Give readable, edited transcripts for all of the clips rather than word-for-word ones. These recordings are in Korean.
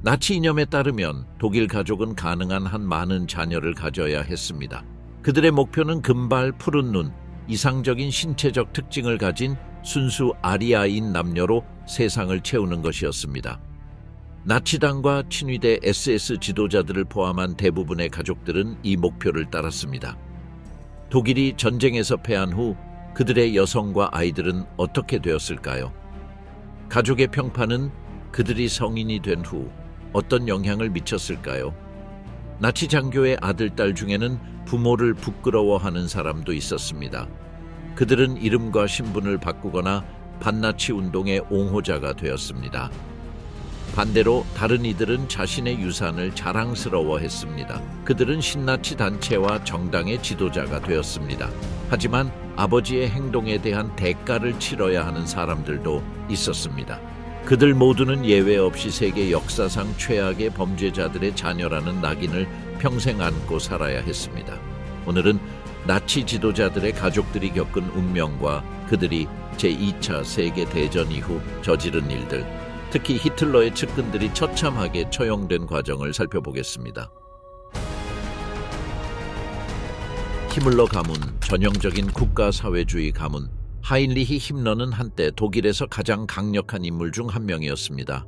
나치 이념에 따르면 독일 가족은 가능한 한 많은 자녀를 가져야 했습니다. 그들의 목표는 금발, 푸른 눈, 이상적인 신체적 특징을 가진 순수 아리아인 남녀로 세상을 채우는 것이었습니다. 나치당과 친위대 SS 지도자들을 포함한 대부분의 가족들은 이 목표를 따랐습니다. 독일이 전쟁에서 패한 후 그들의 여성과 아이들은 어떻게 되었을까요? 가족의 평판은 그들이 성인이 된 후 어떤 영향을 미쳤을까요? 나치 장교의 아들, 딸 중에는 부모를 부끄러워하는 사람도 있었습니다. 그들은 이름과 신분을 바꾸거나 반나치 운동의 옹호자가 되었습니다. 반대로 다른 이들은 자신의 유산을 자랑스러워했습니다. 그들은 신나치 단체와 정당의 지도자가 되었습니다. 하지만 아버지의 행동에 대한 대가를 치러야 하는 사람들도 있었습니다. 그들 모두는 예외 없이 세계 역사상 최악의 범죄자들의 자녀라는 낙인을 평생 안고 살아야 했습니다. 오늘은 나치 지도자들의 가족들이 겪은 운명과 그들이 제2차 세계대전 이후 저지른 일들, 특히 히틀러의 측근들이 처참하게 처형된 과정을 살펴보겠습니다. 히물러 가문, 전형적인 국가사회주의 가문. 하인리히 힘러는 한때 독일에서 가장 강력한 인물 중 한 명이었습니다.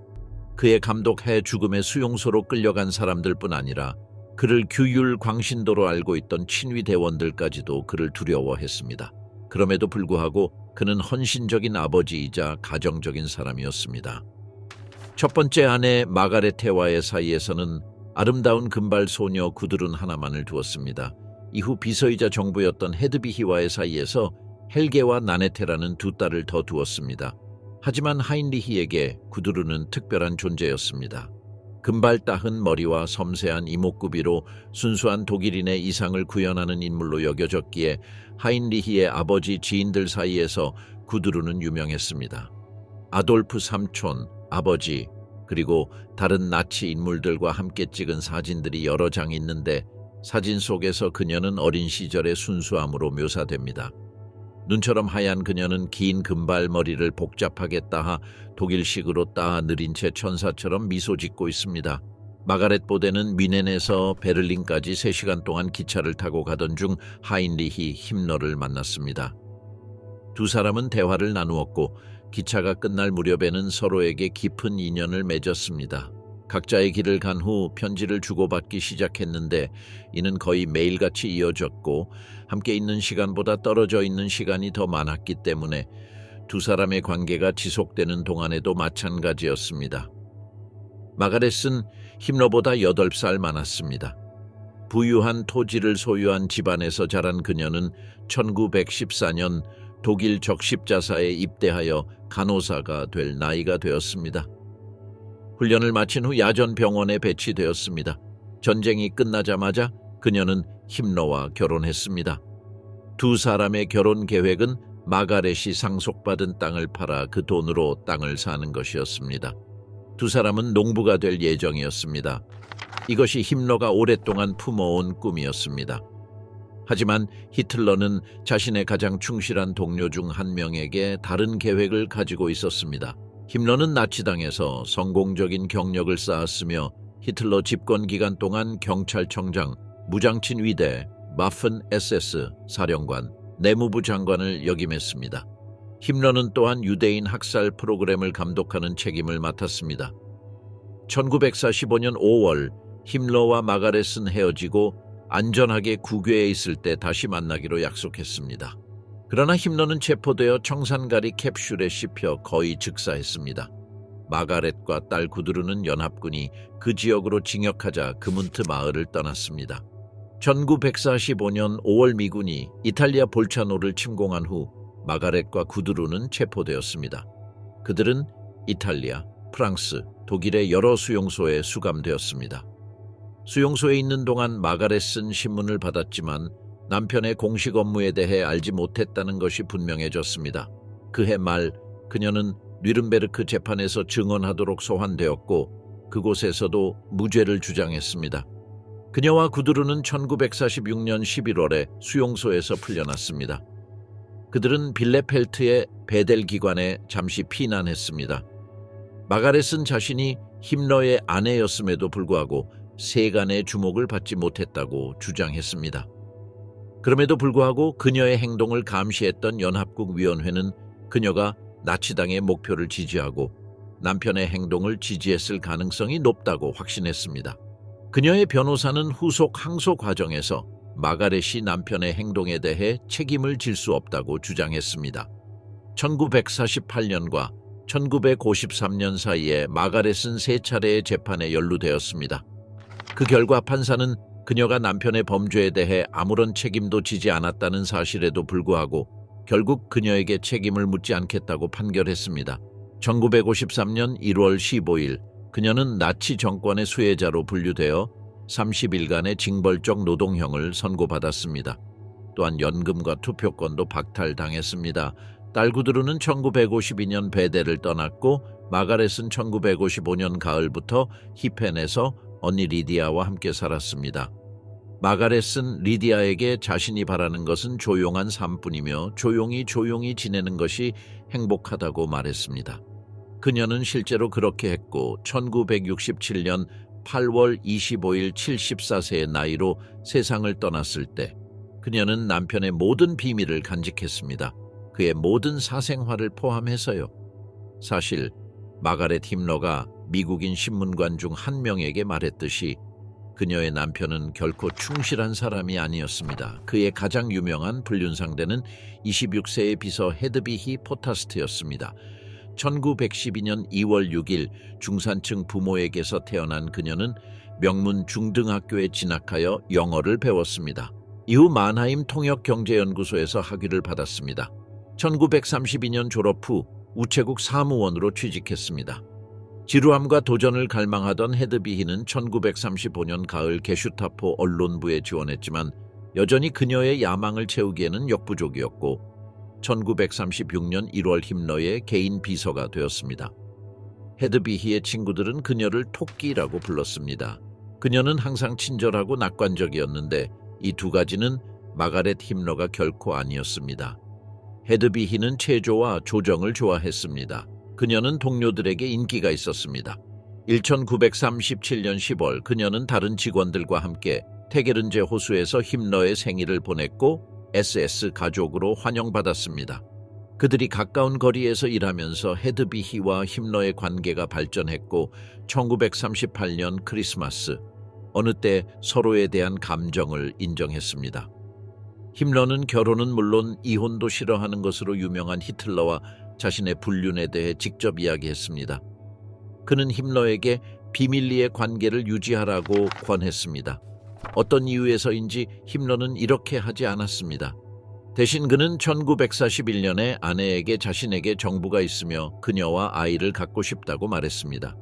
그의 감독해 죽음의 수용소로 끌려간 사람들뿐 아니라 그를 규율 광신도로 알고 있던 친위 대원들까지도 그를 두려워했습니다. 그럼에도 불구하고 그는 헌신적인 아버지이자 가정적인 사람이었습니다. 첫 번째 아내 마가레테와의 사이에서는 아름다운 금발 소녀 구드룬 하나만을 두었습니다. 이후 비서이자 정부였던 헤드비히와의 사이에서 헬게와 나네테라는 두 딸을 더 두었습니다. 하지만 하인리히에게 구드룬은 특별한 존재였습니다. 금발 따은 머리와 섬세한 이목구비로 순수한 독일인의 이상을 구현하는 인물로 여겨졌기에 하인리히의 아버지 지인들 사이에서 구드룬은 유명했습니다. 아돌프 삼촌, 아버지, 그리고 다른 나치 인물들과 함께 찍은 사진들이 여러 장 있는데 사진 속에서 그녀는 어린 시절의 순수함으로 묘사됩니다. 눈처럼 하얀 그녀는 긴 금발 머리를 복잡하게 따아 독일식으로 따아 느린 채 천사처럼 미소 짓고 있습니다. 마가렛 보데는 뮌헨에서 베를린까지 3시간 동안 기차를 타고 가던 중 하인리히 힘러를 만났습니다. 두 사람은 대화를 나누었고 기차가 끝날 무렵에는 서로에게 깊은 인연을 맺었습니다. 각자의 길을 간 후 편지를 주고받기 시작했는데 이는 거의 매일같이 이어졌고 함께 있는 시간보다 떨어져 있는 시간이 더 많았기 때문에 두 사람의 관계가 지속되는 동안에도 마찬가지였습니다. 마가렛은 힘러보다 8살 많았습니다. 부유한 토지를 소유한 집안에서 자란 그녀는 1914년 독일 적십자사에 입대하여 간호사가 될 나이가 되었습니다. 훈련을 마친 후 야전 병원에 배치되었습니다. 전쟁이 끝나자마자 그녀는 힘러와 결혼했습니다. 두 사람의 결혼 계획은 마가렛이 상속받은 땅을 팔아 그 돈으로 땅을 사는 것이었습니다. 두 사람은 농부가 될 예정이었습니다. 이것이 힘러가 오랫동안 품어온 꿈이었습니다. 하지만 히틀러는 자신의 가장 충실한 동료 중 한 명에게 다른 계획을 가지고 있었습니다. 힘러는 나치당에서 성공적인 경력을 쌓았으며 히틀러 집권 기간 동안 경찰청장, 무장친 위대, 마픈 SS 사령관, 내무부 장관을 역임했습니다. 힘러는 또한 유대인 학살 프로그램을 감독하는 책임을 맡았습니다. 1945년 5월 힘러와 마가렛은 헤어지고 안전하게 국외에 있을 때 다시 만나기로 약속했습니다. 그러나 힘러는 체포되어 청산가리 캡슐에 씹혀 거의 즉사했습니다. 마가렛과 딸 구드루는 연합군이 그 지역으로 진격하자 그문트 마을을 떠났습니다. 1945년 5월 미군이 이탈리아 볼차노를 침공한 후 마가렛과 구드루는 체포되었습니다. 그들은 이탈리아, 프랑스, 독일의 여러 수용소에 수감되었습니다. 수용소에 있는 동안 마가렛은 신문을 받았지만 남편의 공식 업무에 대해 알지 못했다는 것이 분명해졌습니다. 그해 말 그녀는 뉘른베르크 재판에서 증언하도록 소환되었고 그곳에서도 무죄를 주장했습니다. 그녀와 구드루는 1946년 11월에 수용소에서 풀려났습니다. 그들은 빌레펠트의 베델 기관에 잠시 피난했습니다. 마가렛은 자신이 힘러의 아내였음에도 불구하고 세간의 주목을 받지 못했다고 주장했습니다. 그럼에도 불구하고 그녀의 행동을 감시했던 연합국위원회는 그녀가 나치당의 목표를 지지하고 남편의 행동을 지지했을 가능성이 높다고 확신했습니다. 그녀의 변호사는 후속 항소 과정에서 마가렛이 남편의 행동에 대해 책임을 질 수 없다고 주장했습니다. 1948년과 1953년 사이에 마가렛은 3차례의 재판에 연루되었습니다. 그 결과 판사는 그녀가 남편의 범죄에 대해 아무런 책임도 지지 않았다는 사실에도 불구하고 결국 그녀에게 책임을 묻지 않겠다고 판결했습니다. 1953년 1월 15일 그녀는 나치 정권의 수혜자로 분류되어 30일간의 징벌적 노동형을 선고받았습니다. 또한 연금과 투표권도 박탈당했습니다. 딸 구드루는 1952년 베델을 떠났고 마가렛은 1955년 가을부터 히펜에서 언니 리디아와 함께 살았습니다. 마가렛은 리디아에게 자신이 바라는 것은 조용한 삶뿐이며 조용히 지내는 것이 행복하다고 말했습니다. 그녀는 실제로 그렇게 했고 1967년 8월 25일 74세의 나이로 세상을 떠났을 때 그녀는 남편의 모든 비밀을 간직했습니다. 그의 모든 사생활을 포함해서요. 사실 마가렛 힘러가 미국인 신문관 중 한 명에게 말했듯이 그녀의 남편은 결코 충실한 사람이 아니었습니다. 그의 가장 유명한 불륜상대는 26세의 비서 헤드비히 포타스트였습니다. 1912년 2월 6일 중산층 부모에게서 태어난 그녀는 명문 중등학교에 진학하여 영어를 배웠습니다. 이후 만하임 통역경제연구소에서 학위를 받았습니다. 1932년 졸업 후 우체국 사무원으로 취직했습니다. 지루함과 도전을 갈망하던 헤드비히는 1935년 가을 게슈타포 언론부에 지원했지만 여전히 그녀의 야망을 채우기에는 역부족이었고 1936년 1월 힘러의 개인 비서가 되었습니다. 헤드비히의 친구들은 그녀를 토끼라고 불렀습니다. 그녀는 항상 친절하고 낙관적이었는데 이 두 가지는 마가렛 힘러가 결코 아니었습니다. 헤드비히는 체조와 조정을 좋아했습니다. 그녀는 동료들에게 인기가 있었습니다. 1937년 10월 그녀는 다른 직원들과 함께 테게른제 호수에서 힘러의 생일을 보냈고 SS 가족으로 환영받았습니다. 그들이 가까운 거리에서 일하면서 헤드비히와 힘러의 관계가 발전했고 1938년 크리스마스 어느 때 서로에 대한 감정을 인정했습니다. 힘러는 결혼은 물론 이혼도 싫어하는 것으로 유명한 히틀러와 자신의 불륜에 대해 직접 이야기했습니다. 그는 힘러에게 비밀리에 관계를 유지하라고 권했습니다. 어떤 이유에서인지 힘러는 이렇게 하지 않았습니다. 대신 그는 1941년에 아내에게 자신에게 정부가 있으며 그녀와 아이를 갖고 싶다고 말했습니다.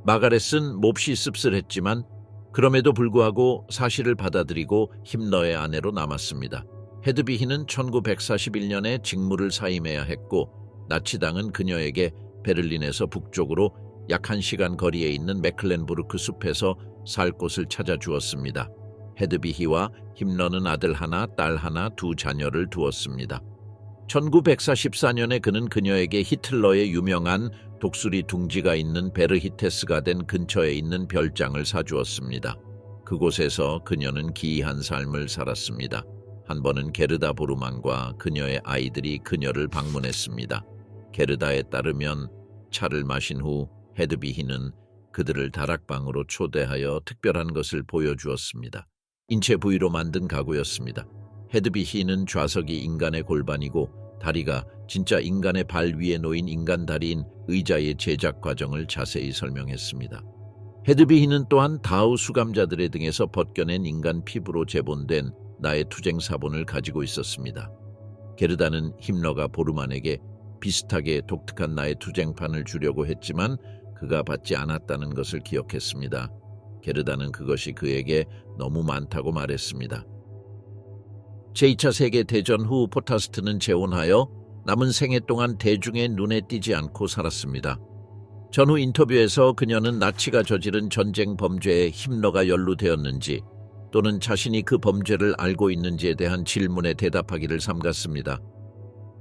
마가렛은 몹시 씁쓸했지만 그럼에도 불구하고 사실을 받아들이고 힘러의 아내로 남았습니다. 헤드비히는 1941년에 직무를 사임해야 했고 나치당은 그녀에게 베를린에서 북쪽으로 약 1시간 거리에 있는 메클렌부르크 숲에서 살 곳을 찾아주었습니다. 헤드비히와 힘러는 아들 하나, 딸 하나, 2 자녀를 두었습니다. 1944년에 그는 그녀에게 히틀러의 유명한 독수리 둥지가 있는 베르히테스가덴 근처에 있는 별장을 사주었습니다. 그곳에서 그녀는 기이한 삶을 살았습니다. 한 번은 게르다 보르만과 그녀의 아이들이 그녀를 방문했습니다. 게르다에 따르면 차를 마신 후 헤드비히는 그들을 다락방으로 초대하여 특별한 것을 보여주었습니다. 인체 부위로 만든 가구였습니다. 헤드비히는 좌석이 인간의 골반이고 다리가 진짜 인간의 발 위에 놓인 인간 다리인 의자의 제작 과정을 자세히 설명했습니다. 헤드비히는 또한 다우 수감자들의 등에서 벗겨낸 인간 피부로 제본된 나의 투쟁 사본을 가지고 있었습니다. 게르다는 힘러가 보르만에게 비슷하게 독특한 나의 투쟁판을 주려고 했지만 그가 받지 않았다는 것을 기억했습니다. 게르다는 그것이 그에게 너무 많다고 말했습니다. 제2차 세계대전 후 포타스트는 재혼하여 남은 생애 동안 대중의 눈에 띄지 않고 살았습니다. 전후 인터뷰에서 그녀는 나치가 저지른 전쟁 범죄에 힘러가 연루되었는지 또는 자신이 그 범죄를 알고 있는지에 대한 질문에 대답하기를 삼갔습니다.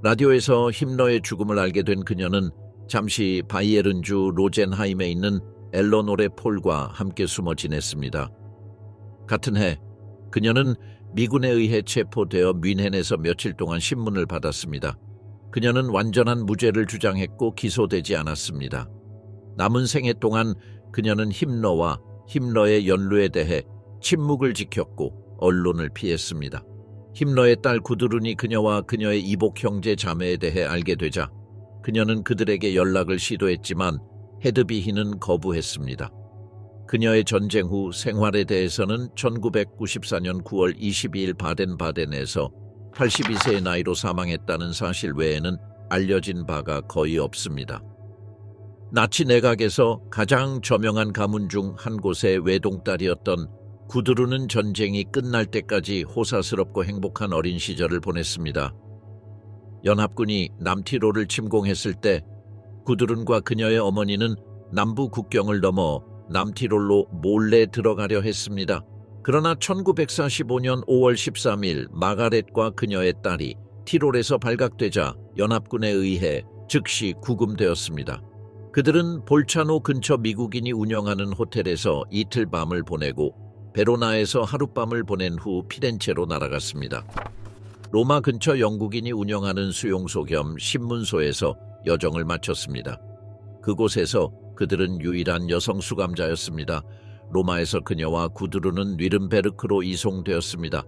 라디오에서 힘러의 죽음을 알게 된 그녀는 잠시 바이에른주 로젠하임에 있는 엘러노레 폴과 함께 숨어 지냈습니다. 같은 해 그녀는 미군에 의해 체포되어 뮌헨에서 며칠 동안 신문을 받았습니다. 그녀는 완전한 무죄를 주장했고 기소되지 않았습니다. 남은 생애 동안 그녀는 힘러와 힘러의 연루에 대해 침묵을 지켰고 언론을 피했습니다. 힘러의 딸 구드룬이 그녀와 그녀의 이복 형제 자매에 대해 알게 되자 그녀는 그들에게 연락을 시도했지만 헤드비히는 거부했습니다. 그녀의 전쟁 후 생활에 대해서는 1994년 9월 22일 바덴바덴에서 82세의 나이로 사망했다는 사실 외에는 알려진 바가 거의 없습니다. 나치 내각에서 가장 저명한 가문 중 한 곳의 외동딸이었던 구드루는 전쟁이 끝날 때까지 호사스럽고 행복한 어린 시절을 보냈습니다. 연합군이 남티롤을 침공했을 때 구드룬과 그녀의 어머니는 남부 국경을 넘어 남티롤로 몰래 들어가려 했습니다. 그러나 1945년 5월 13일 마가렛과 그녀의 딸이 티롤에서 발각되자 연합군에 의해 즉시 구금되었습니다. 그들은 볼차노 근처 미국인이 운영하는 호텔에서 이틀 밤을 보내고 베로나에서 하룻밤을 보낸 후 피렌체로 날아갔습니다. 로마 근처 영국인이 운영하는 수용소 겸 신문소에서 여정을 마쳤습니다. 그곳에서 그들은 유일한 여성 수감자였습니다. 로마에서 그녀와 구드루는 뉘른베르크로 이송되었습니다.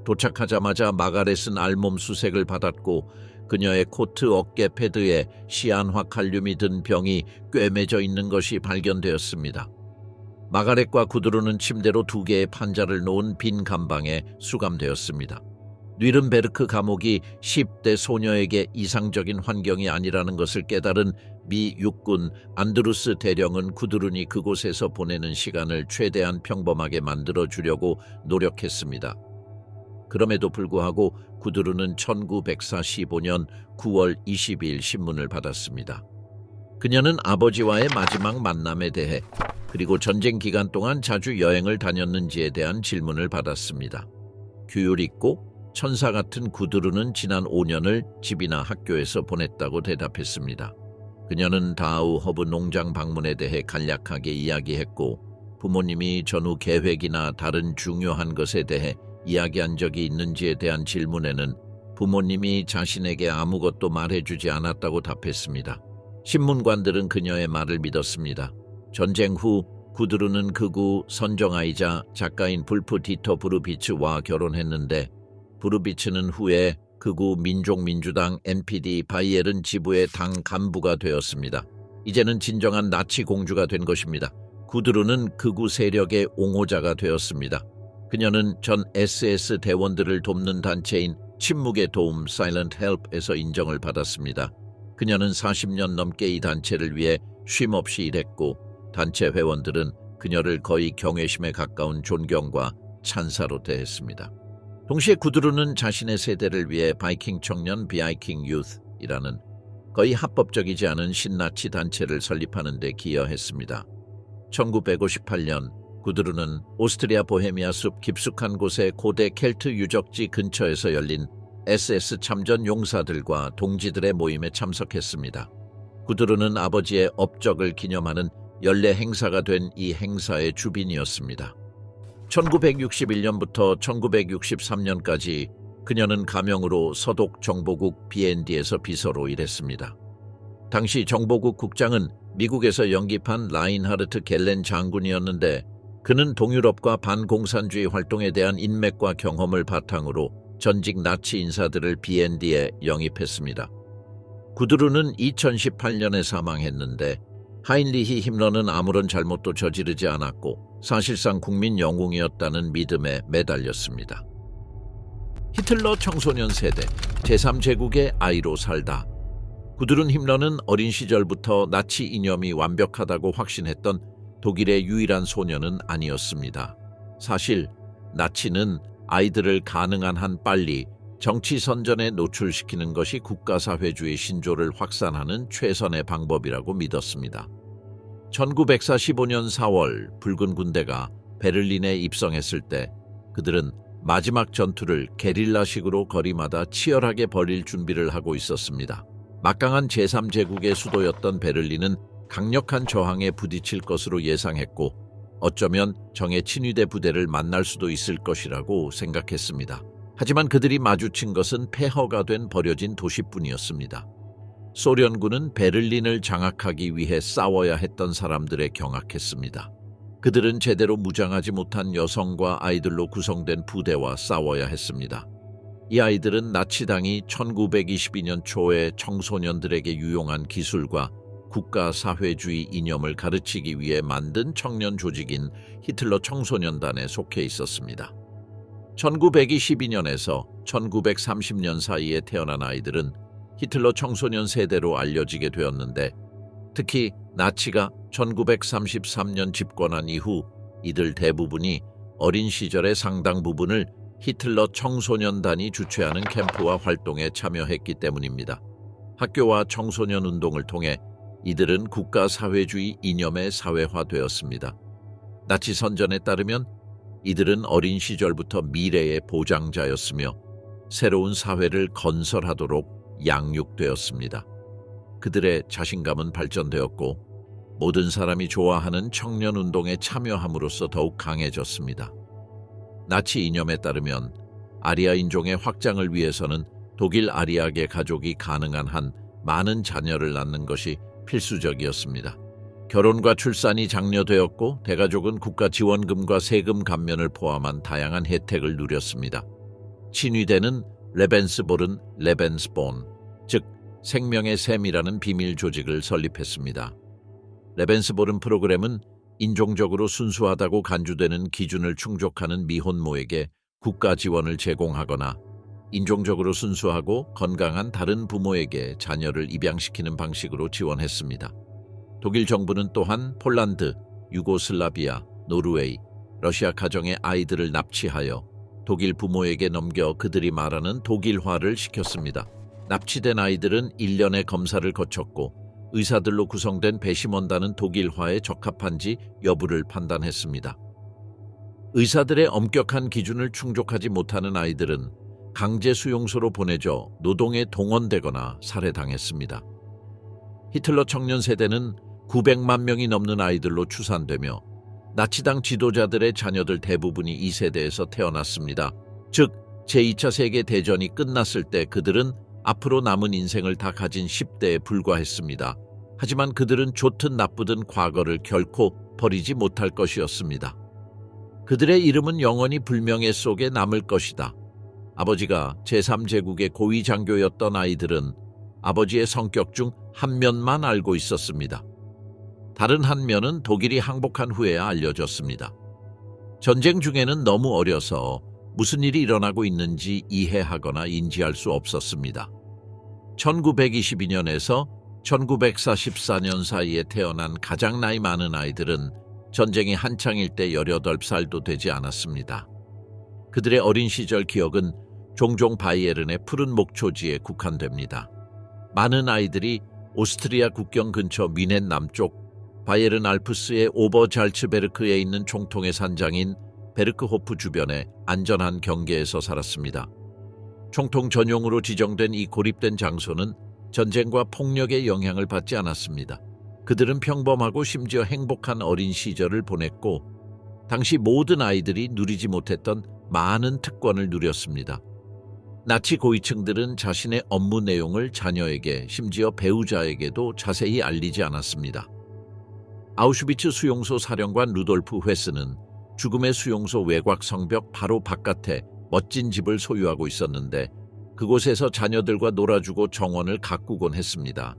도착하자마자 마가렛은 알몸 수색을 받았고 그녀의 코트 어깨 패드에 시안화 칼륨이 든 병이 꿰매져 있는 것이 발견되었습니다. 마가렛과 구드루는 침대로 2개의 판자를 놓은 빈 감방에 수감되었습니다. 뉘른베르크 감옥이 10대 소녀에게 이상적인 환경이 아니라는 것을 깨달은 미 육군 안드루스 대령은 구드룬이 그곳에서 보내는 시간을 최대한 평범하게 만들어주려고 노력했습니다. 그럼에도 불구하고 구드룬은 1945년 9월 22일 신문을 받았습니다. 그녀는 아버지와의 마지막 만남에 대해 그리고 전쟁 기간 동안 자주 여행을 다녔는지에 대한 질문을 받았습니다. 규율 있고 천사 같은 구드루는 지난 5년을 집이나 학교에서 보냈다고 대답했습니다. 그녀는 다하우 허브 농장 방문에 대해 간략하게 이야기했고 부모님이 전후 계획이나 다른 중요한 것에 대해 이야기한 적이 있는지에 대한 질문에는 부모님이 자신에게 아무것도 말해주지 않았다고 답했습니다. 신문관들은 그녀의 말을 믿었습니다. 전쟁 후 구드루는 극우 선정아이자 작가인 불프 디터 부르비츠와 결혼했는데 부르비츠는 후에 극우 민족민주당 NPD 바이에른 지부의 당 간부가 되었습니다. 이제는 진정한 나치 공주가 된 것입니다. 구드루는 극우 세력의 옹호자가 되었습니다. 그녀는 전 SS 대원들을 돕는 단체인 침묵의 도움 Silent Help에서 인정을 받았습니다. 그녀는 40년 넘게 이 단체를 위해 쉼없이 일했고 단체 회원들은 그녀를 거의 경외심에 가까운 존경과 찬사로 대했습니다. 동시에 구드루는 자신의 세대를 위해 바이킹 청년 비아이킹 유스이라는 거의 합법적이지 않은 신나치 단체를 설립하는 데 기여했습니다. 1958년 구드루는 오스트리아 보헤미아 숲 깊숙한 곳의 고대 켈트 유적지 근처에서 열린 SS 참전 용사들과 동지들의 모임에 참석했습니다. 구드루는 아버지의 업적을 기념하는 연례 행사가 된 이 행사의 주빈이었습니다. 1961년부터 1963년까지 그녀는 가명으로 서독 정보국 BND에서 비서로 일했습니다. 당시 정보국 국장은 미국에서 영입한 라인하르트 겔렌 장군이었는데 그는 동유럽과 반공산주의 활동에 대한 인맥과 경험을 바탕으로 전직 나치 인사들을 BND에 영입했습니다. 구드루는 2018년에 사망했는데 하인리히 힘러는 아무런 잘못도 저지르지 않았고 사실상 국민 영웅이었다는 믿음에 매달렸습니다. 히틀러 청소년 세대, 제3제국의 아이로 살다. 구드룬 힘러는 어린 시절부터 나치 이념이 완벽하다고 확신했던 독일의 유일한 소녀는 아니었습니다. 사실 나치는 아이들을 가능한 한 빨리 정치 선전에 노출시키는 것이 국가사회주의 신조를 확산하는 최선의 방법이라고 믿었습니다. 1945년 4월 붉은 군대가 베를린에 입성했을 때 그들은 마지막 전투를 게릴라식으로 거리마다 치열하게 벌일 준비를 하고 있었습니다. 막강한 제3제국의 수도였던 베를린은 강력한 저항에 부딪힐 것으로 예상했고 어쩌면 정의 친위대 부대를 만날 수도 있을 것이라고 생각했습니다. 하지만 그들이 마주친 것은 폐허가 된 버려진 도시뿐이었습니다. 소련군은 베를린을 장악하기 위해 싸워야 했던 사람들에 경악했습니다. 그들은 제대로 무장하지 못한 여성과 아이들로 구성된 부대와 싸워야 했습니다. 이 아이들은 나치당이 1922년 초에 청소년들에게 유용한 기술과 국가사회주의 이념을 가르치기 위해 만든 청년 조직인 히틀러 청소년단에 속해 있었습니다. 1922년에서 1930년 사이에 태어난 아이들은 히틀러 청소년 세대로 알려지게 되었는데 특히 나치가 1933년 집권한 이후 이들 대부분이 어린 시절의 상당 부분을 히틀러 청소년단이 주최하는 캠프와 활동에 참여했기 때문입니다. 학교와 청소년 운동을 통해 이들은 국가사회주의 이념에 사회화되었습니다. 나치 선전에 따르면 이들은 어린 시절부터 미래의 보장자였으며 새로운 사회를 건설하도록 양육되었습니다. 그들의 자신감은 발전되었고 모든 사람이 좋아하는 청년운동에 참여함으로써 더욱 강해졌습니다. 나치 이념에 따르면 아리아 인종의 확장을 위해서는 독일 아리아계 가족이 가능한 한 많은 자녀를 낳는 것이 필수적이었습니다. 결혼과 출산이 장려되었고 대가족은 국가 지원금과 세금 감면을 포함한 다양한 혜택을 누렸습니다. 친위대는 레벤스보른 레벤스본, 즉 생명의 셈이라는 비밀 조직을 설립했습니다. 레벤스보른 프로그램은 인종적으로 순수하다고 간주되는 기준을 충족하는 미혼모에게 국가 지원을 제공하거나 인종적으로 순수하고 건강한 다른 부모에게 자녀를 입양시키는 방식으로 지원했습니다. 독일 정부는 또한 폴란드, 유고슬라비아, 노르웨이, 러시아 가정의 아이들을 납치하여 독일 부모에게 넘겨 그들이 말하는 독일화를 시켰습니다. 납치된 아이들은 1년의 검사를 거쳤고 의사들로 구성된 배심원단은 독일화에 적합한지 여부를 판단했습니다. 의사들의 엄격한 기준을 충족하지 못하는 아이들은 강제 수용소로 보내져 노동에 동원되거나 살해당했습니다. 히틀러 청년 세대는 900만 명이 넘는 아이들로 추산되며 나치당 지도자들의 자녀들 대부분이 이 세대에서 태어났습니다. 즉 제2차 세계대전이 끝났을 때 그들은 앞으로 남은 인생을 다 가진 10대에 불과했습니다. 하지만 그들은 좋든 나쁘든 과거를 결코 버리지 못할 것이었습니다. 그들의 이름은 영원히 불명예 속에 남을 것이다. 아버지가 제3제국의 고위 장교였던 아이들은 아버지의 성격 중 한 면만 알고 있었습니다. 다른 한 면은 독일이 항복한 후에야 알려졌습니다. 전쟁 중에는 너무 어려서 무슨 일이 일어나고 있는지 이해하거나 인지할 수 없었습니다. 1922년에서 1944년 사이에 태어난 가장 나이 많은 아이들은 전쟁이 한창일 때 18살도 되지 않았습니다. 그들의 어린 시절 기억은 종종 바이에른의 푸른 목초지에 국한됩니다. 많은 아이들이 오스트리아 국경 근처 뮌헨 남쪽 바이에른 알프스의 오버잘츠베르크에 있는 총통의 산장인 베르크호프 주변의 안전한 경계에서 살았습니다. 총통 전용으로 지정된 이 고립된 장소는 전쟁과 폭력의 영향을 받지 않았습니다. 그들은 평범하고 심지어 행복한 어린 시절을 보냈고 당시 모든 아이들이 누리지 못했던 많은 특권을 누렸습니다. 나치 고위층들은 자신의 업무 내용을 자녀에게 심지어 배우자에게도 자세히 알리지 않았습니다. 아우슈비츠 수용소 사령관 루돌프 회스는 죽음의 수용소 외곽 성벽 바로 바깥에 멋진 집을 소유하고 있었는데 그곳에서 자녀들과 놀아주고 정원을 가꾸곤 했습니다.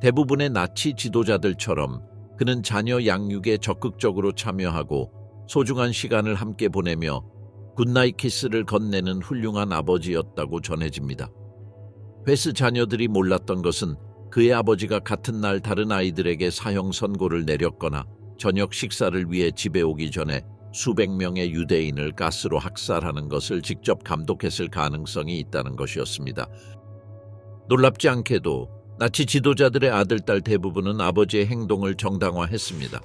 대부분의 나치 지도자들처럼 그는 자녀 양육에 적극적으로 참여하고 소중한 시간을 함께 보내며 굿나잇 키스를 건네는 훌륭한 아버지였다고 전해집니다. 회스 자녀들이 몰랐던 것은 그의 아버지가 같은 날 다른 아이들에게 사형 선고를 내렸거나 저녁 식사를 위해 집에 오기 전에 수백 명의 유대인을 가스로 학살하는 것을 직접 감독했을 가능성이 있다는 것이었습니다. 놀랍지 않게도 나치 지도자들의 아들, 딸 대부분은 아버지의 행동을 정당화했습니다.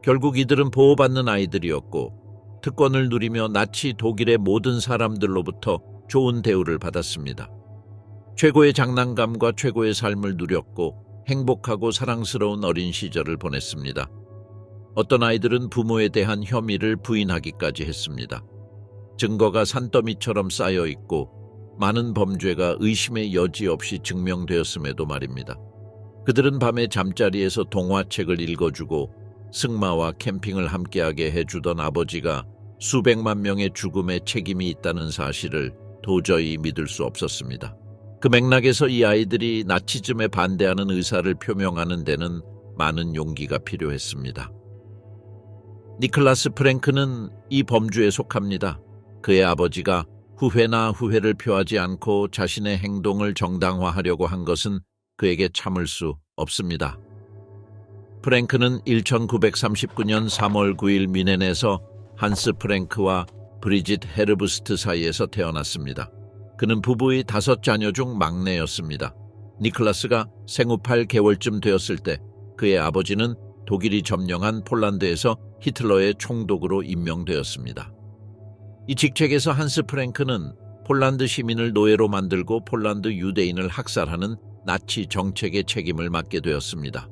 결국 이들은 보호받는 아이들이었고 특권을 누리며 나치 독일의 모든 사람들로부터 좋은 대우를 받았습니다. 최고의 장난감과 최고의 삶을 누렸고 행복하고 사랑스러운 어린 시절을 보냈습니다. 어떤 아이들은 부모에 대한 혐의를 부인하기까지 했습니다. 증거가 산더미처럼 쌓여 있고 많은 범죄가 의심의 여지 없이 증명되었음에도 말입니다. 그들은 밤에 잠자리에서 동화책을 읽어주고 승마와 캠핑을 함께하게 해주던 아버지가 수백만 명의 죽음에 책임이 있다는 사실을 도저히 믿을 수 없었습니다. 그 맥락에서 이 아이들이 나치즘에 반대하는 의사를 표명하는 데는 많은 용기가 필요했습니다. 니클라스 프랭크는 이 범주에 속합니다. 그의 아버지가 후회나 후회를 표하지 않고 자신의 행동을 정당화하려고 한 것은 그에게 참을 수 없습니다. 프랭크는 1939년 3월 9일 뮌헨에서 한스 프랭크와 브리짓 헤르브스트 사이에서 태어났습니다. 그는 부부의 5자녀 중 막내였습니다. 니클라스가 생후 8개월쯤 되었을 때 그의 아버지는 독일이 점령한 폴란드에서 히틀러의 총독으로 임명되었습니다. 이 직책에서 한스 프랭크는 폴란드 시민을 노예로 만들고 폴란드 유대인을 학살하는 나치 정책의 책임을 맡게 되었습니다.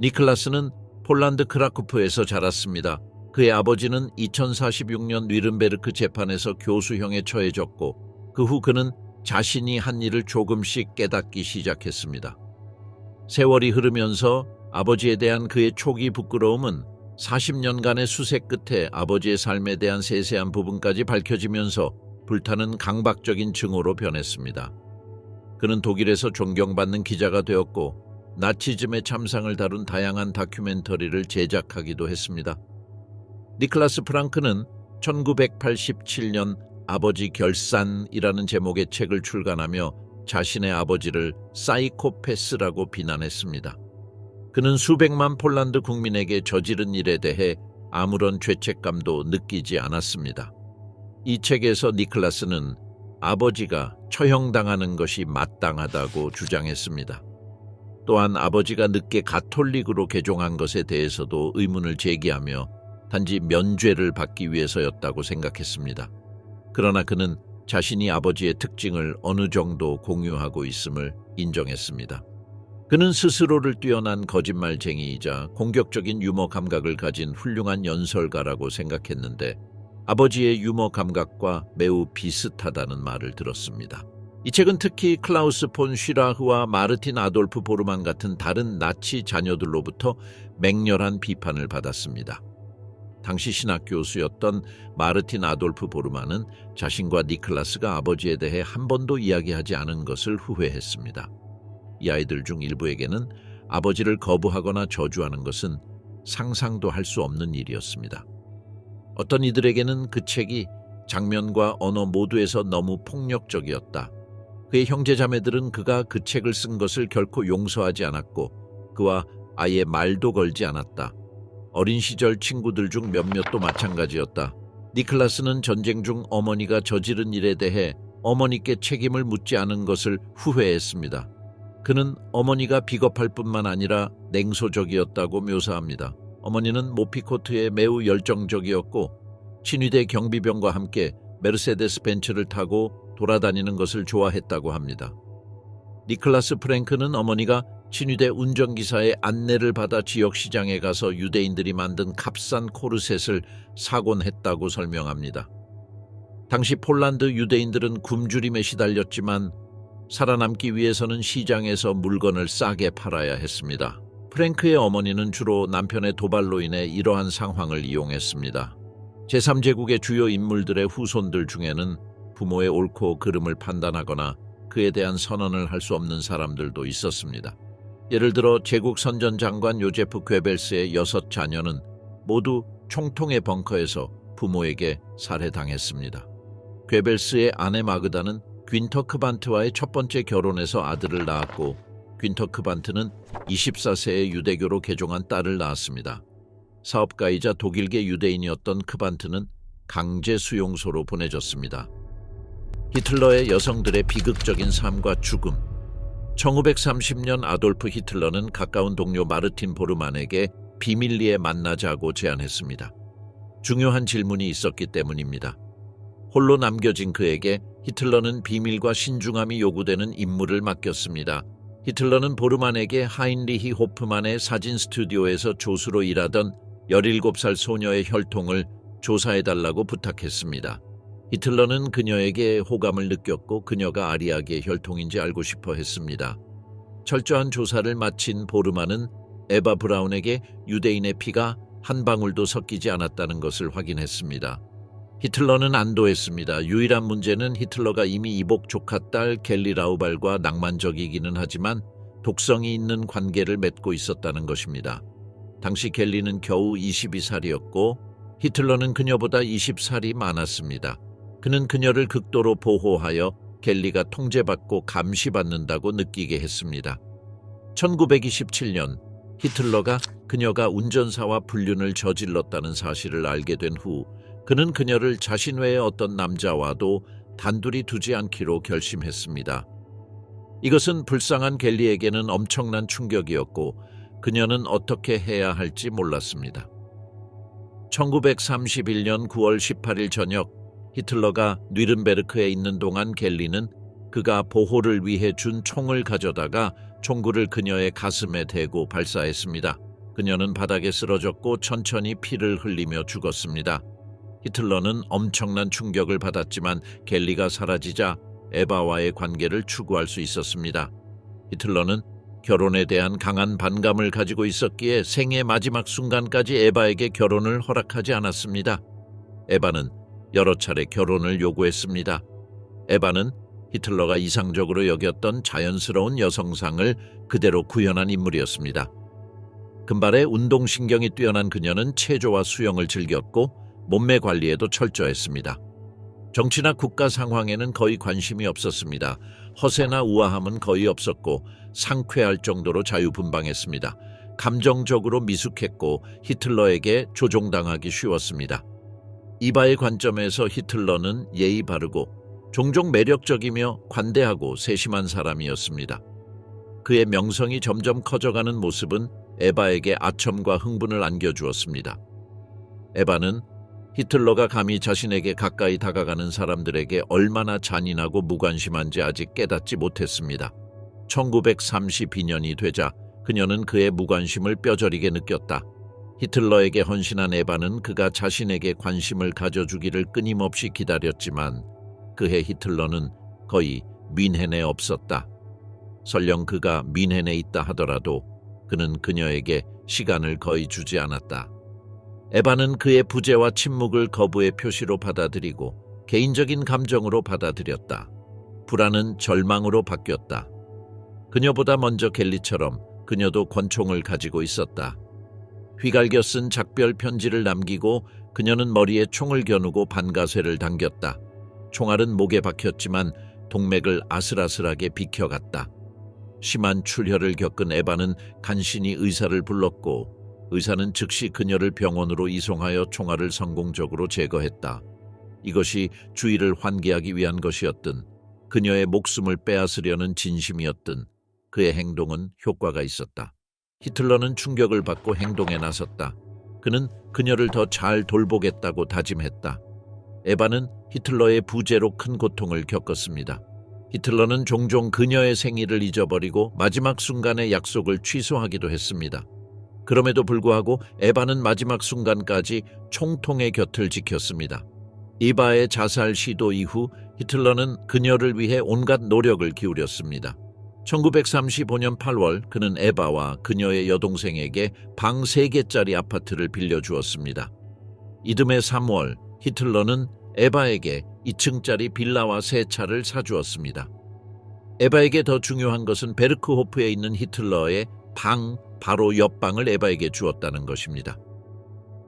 니클라스는 폴란드 크라쿠프에서 자랐습니다. 그의 아버지는 2046년 뉘른베르크 재판에서 교수형에 처해졌고 그 후 그는 자신이 한 일을 조금씩 깨닫기 시작했습니다. 세월이 흐르면서 아버지에 대한 그의 초기 부끄러움은 40년간의 수색 끝에 아버지의 삶에 대한 세세한 부분까지 밝혀지면서 불타는 강박적인 증오로 변했습니다. 그는 독일에서 존경받는 기자가 되었고 나치즘의 참상을 다룬 다양한 다큐멘터리를 제작하기도 했습니다. 니클라스 프랑크는 1987년 아버지 결산이라는 제목의 책을 출간하며 자신의 아버지를 사이코패스라고 비난했습니다. 그는 수백만 폴란드 국민에게 저지른 일에 대해 아무런 죄책감도 느끼지 않았습니다. 이 책에서 니클라스는 아버지가 처형당하는 것이 마땅하다고 주장했습니다. 또한 아버지가 늦게 가톨릭으로 개종한 것에 대해서도 의문을 제기하며 단지 면죄를 받기 위해서였다고 생각했습니다. 그러나 그는 자신이 아버지의 특징을 어느 정도 공유하고 있음을 인정했습니다. 그는 스스로를 뛰어난 거짓말쟁이이자 공격적인 유머 감각을 가진 훌륭한 연설가라고 생각했는데 아버지의 유머 감각과 매우 비슷하다는 말을 들었습니다. 이 책은 특히 클라우스 폰 쉬라흐와 마르틴 아돌프 보르만 같은 다른 나치 자녀들로부터 맹렬한 비판을 받았습니다. 당시 신학 교수였던 마르틴 아돌프 보르만은 자신과 니클라스가 아버지에 대해 한 번도 이야기하지 않은 것을 후회했습니다. 이 아이들 중 일부에게는 아버지를 거부하거나 저주하는 것은 상상도 할 수 없는 일이었습니다. 어떤 이들에게는 그 책이 장면과 언어 모두에서 너무 폭력적이었다. 그의 형제자매들은 그가 그 책을 쓴 것을 결코 용서하지 않았고 그와 아예 말도 걸지 않았다. 어린 시절 친구들 중 몇몇도 마찬가지였다. 니클라스는 전쟁 중 어머니가 저지른 일에 대해 어머니께 책임을 묻지 않은 것을 후회했습니다. 그는 어머니가 비겁할 뿐만 아니라 냉소적이었다고 묘사합니다. 어머니는 모피코트에 매우 열정적이었고 친위대 경비병과 함께 메르세데스 벤츠를 타고 돌아다니는 것을 좋아했다고 합니다. 니클라스 프랭크는 어머니가 친위대 운전기사의 안내를 받아 지역시장에 가서 유대인들이 만든 값싼 코르셋을 사곤 했다고 설명합니다. 당시 폴란드 유대인들은 굶주림에 시달렸지만 살아남기 위해서는 시장에서 물건을 싸게 팔아야 했습니다. 프랭크의 어머니는 주로 남편의 도발로 인해 이러한 상황을 이용했습니다. 제3제국의 주요 인물들의 후손들 중에는 부모의 옳고 그름을 판단하거나 그에 대한 선언을 할 수 없는 사람들도 있었습니다. 예를 들어 제국 선전장관 요제프 괴벨스의 6자녀는 모두 총통의 벙커에서 부모에게 살해당했습니다. 괴벨스의 아내 마그다는 귄터 크반트와의 첫 번째 결혼에서 아들을 낳았고 귄터 크반트는 24세의 유대교로 개종한 딸을 낳았습니다. 사업가이자 독일계 유대인이었던 크반트는 강제 수용소로 보내졌습니다. 히틀러의 여성들의 비극적인 삶과 죽음. 1930년 아돌프 히틀러는 가까운 동료 마르틴 보르만에게 비밀리에 만나자고 제안했습니다. 중요한 질문이 있었기 때문입니다. 홀로 남겨진 그에게 히틀러는 비밀과 신중함이 요구되는 임무를 맡겼습니다. 히틀러는 보르만에게 하인리히 호프만의 사진 스튜디오에서 조수로 일하던 17살 소녀의 혈통을 조사해달라고 부탁했습니다. 히틀러는 그녀에게 호감을 느꼈고 그녀가 아리아계 혈통인지 알고 싶어 했습니다. 철저한 조사를 마친 보르만은 에바 브라운에게 유대인의 피가 한 방울도 섞이지 않았다는 것을 확인했습니다. 히틀러는 안도했습니다. 유일한 문제는 히틀러가 이미 이복 조카 딸 겔리 라우발과 낭만적이기는 하지만 독성이 있는 관계를 맺고 있었다는 것입니다. 당시 겔리는 겨우 22살이었고 히틀러는 그녀보다 20살이 많았습니다. 그는 그녀를 극도로 보호하여 겔리가 통제받고 감시받는다고 느끼게 했습니다. 1927년 히틀러가 그녀가 운전사와 불륜을 저질렀다는 사실을 알게 된 후 그는 그녀를 자신 외의 어떤 남자와도 단둘이 두지 않기로 결심했습니다. 이것은 불쌍한 겔리에게는 엄청난 충격이었고 그녀는 어떻게 해야 할지 몰랐습니다. 1931년 9월 18일 저녁 히틀러가 뉘른베르크에 있는 동안 겔리는 그가 보호를 위해 준 총을 가져다가 총구를 그녀의 가슴에 대고 발사했습니다. 그녀는 바닥에 쓰러졌고 천천히 피를 흘리며 죽었습니다. 히틀러는 엄청난 충격을 받았지만 겔리가 사라지자 에바와의 관계를 추구할 수 있었습니다. 히틀러는 결혼에 대한 강한 반감을 가지고 있었기에 생애 마지막 순간까지 에바에게 결혼을 허락하지 않았습니다. 에바는 여러 차례 결혼을 요구했습니다. 에바는 히틀러가 이상적으로 여겼던 자연스러운 여성상을 그대로 구현한 인물이었습니다. 금발의 운동신경이 뛰어난 그녀는 체조와 수영을 즐겼고 몸매 관리에도 철저했습니다. 정치나 국가 상황에는 거의 관심이 없었습니다. 허세나 우아함은 거의 없었고 상쾌할 정도로 자유분방했습니다. 감정적으로 미숙했고 히틀러에게 조종당하기 쉬웠습니다. 이바의 관점에서 히틀러는 예의 바르고 종종 매력적이며 관대하고 세심한 사람이었습니다. 그의 명성이 점점 커져가는 모습은 에바에게 아첨과 흥분을 안겨주었습니다. 에바는 히틀러가 감히 자신에게 가까이 다가가는 사람들에게 얼마나 잔인하고 무관심한지 아직 깨닫지 못했습니다. 1932년이 되자 그녀는 그의 무관심을 뼈저리게 느꼈다. 히틀러에게 헌신한 에바는 그가 자신에게 관심을 가져주기를 끊임없이 기다렸지만 그해 히틀러는 거의 뮌헨에 없었다. 설령 그가 뮌헨에 있다 하더라도 그는 그녀에게 시간을 거의 주지 않았다. 에바는 그의 부재와 침묵을 거부의 표시로 받아들이고 개인적인 감정으로 받아들였다. 불안은 절망으로 바뀌었다. 그녀보다 먼저 겔리처럼 그녀도 권총을 가지고 있었다. 휘갈겨 쓴 작별 편지를 남기고 그녀는 머리에 총을 겨누고 반가쇠를 당겼다. 총알은 목에 박혔지만 동맥을 아슬아슬하게 비켜갔다. 심한 출혈을 겪은 에바는 간신히 의사를 불렀고 의사는 즉시 그녀를 병원으로 이송하여 총알을 성공적으로 제거했다. 이것이 주의를 환기하기 위한 것이었든 그녀의 목숨을 빼앗으려는 진심이었든 그의 행동은 효과가 있었다. 히틀러는 충격을 받고 행동에 나섰다. 그는 그녀를 더 잘 돌보겠다고 다짐했다. 에바는 히틀러의 부재로 큰 고통을 겪었습니다. 히틀러는 종종 그녀의 생일을 잊어버리고 마지막 순간의 약속을 취소하기도 했습니다. 그럼에도 불구하고 에바는 마지막 순간까지 총통의 곁을 지켰습니다. 이바의 자살 시도 이후 히틀러는 그녀를 위해 온갖 노력을 기울였습니다. 1935년 8월 그는 에바와 그녀의 여동생에게 방 3개짜리 아파트를 빌려주었습니다. 이듬해 3월 히틀러는 에바에게 2층짜리 빌라와 새 차를 사주었습니다. 에바에게 더 중요한 것은 베르크호프에 있는 히틀러의 방 바로 옆방을 에바에게 주었다는 것입니다.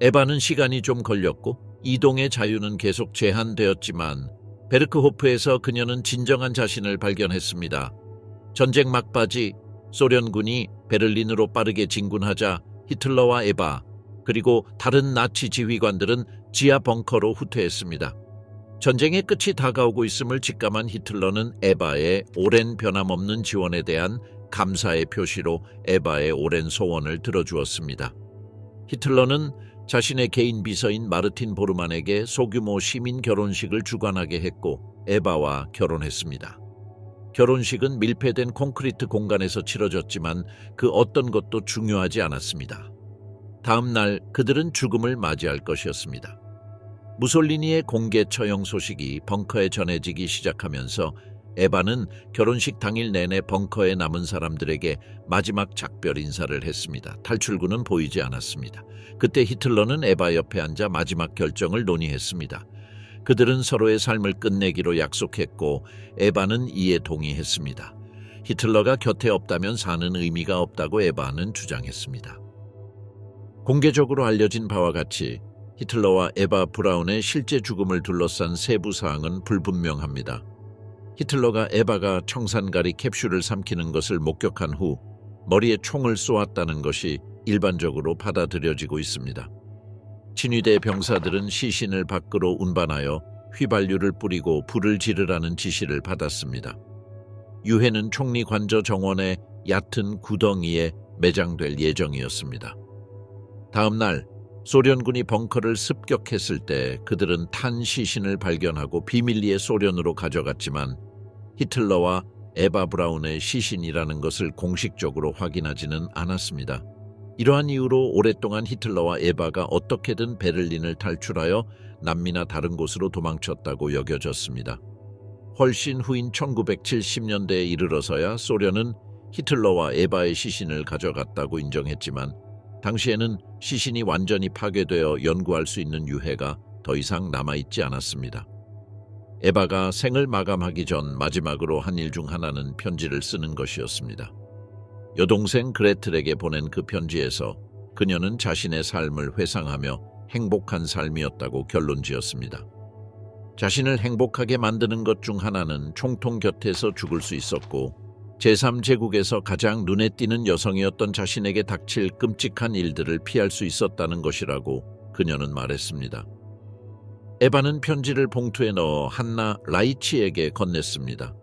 에바는 시간이 좀 걸렸고 이동의 자유는 계속 제한되었지만 베르크호프에서 그녀는 진정한 자신을 발견했습니다. 전쟁 막바지 소련군이 베를린으로 빠르게 진군하자 히틀러와 에바 그리고 다른 나치 지휘관들은 지하 벙커로 후퇴했습니다. 전쟁의 끝이 다가오고 있음을 직감한 히틀러는 에바의 오랜 변함없는 지원에 대한 감사의 표시로 에바의 오랜 소원을 들어주었습니다. 히틀러는 자신의 개인 비서인 마르틴 보르만에게 소규모 시민 결혼식을 주관하게 했고 에바와 결혼했습니다. 결혼식은 밀폐된 콘크리트 공간에서 치러졌지만 그 어떤 것도 중요하지 않았습니다. 다음 날 그들은 죽음을 맞이할 것이었습니다. 무솔리니의 공개 처형 소식이 벙커에 전해지기 시작하면서 에바는 결혼식 당일 내내 벙커에 남은 사람들에게 마지막 작별 인사를 했습니다. 탈출구는 보이지 않았습니다. 그때 히틀러는 에바 옆에 앉아 마지막 결정을 논의했습니다. 그들은 서로의 삶을 끝내기로 약속했고 에바는 이에 동의했습니다. 히틀러가 곁에 없다면 사는 의미가 없다고 에바는 주장했습니다. 공개적으로 알려진 바와 같이 히틀러와 에바 브라운의 실제 죽음을 둘러싼 세부 사항은 불분명합니다. 히틀러가 에바가 청산가리 캡슐을 삼키는 것을 목격한 후 머리에 총을 쏘았다는 것이 일반적으로 받아들여지고 있습니다. 친위대 병사들은 시신을 밖으로 운반하여 휘발유를 뿌리고 불을 지르라는 지시를 받았습니다. 유해는 총리 관저 정원의 얕은 구덩이에 매장될 예정이었습니다. 다음 날 소련군이 벙커를 습격했을 때 그들은 탄 시신을 발견하고 비밀리에 소련으로 가져갔지만 히틀러와 에바 브라운의 시신이라는 것을 공식적으로 확인하지는 않았습니다. 이러한 이유로 오랫동안 히틀러와 에바가 어떻게든 베를린을 탈출하여 남미나 다른 곳으로 도망쳤다고 여겨졌습니다. 훨씬 후인 1970년대에 이르러서야 소련은 히틀러와 에바의 시신을 가져갔다고 인정했지만 당시에는 시신이 완전히 파괴되어 연구할 수 있는 유해가 더 이상 남아있지 않았습니다. 에바가 생을 마감하기 전 마지막으로 한 일 중 하나는 편지를 쓰는 것이었습니다. 여동생 그레틀에게 보낸 그 편지에서 그녀는 자신의 삶을 회상하며 행복한 삶이었다고 결론지었습니다. 자신을 행복하게 만드는 것 중 하나는 총통 곁에서 죽을 수 있었고 제3제국에서 가장 눈에 띄는 여성이었던 자신에게 닥칠 끔찍한 일들을 피할 수 있었다는 것이라고 그녀는 말했습니다. 에바는 편지를 봉투에 넣어 한나 라이치에게 건넸습니다.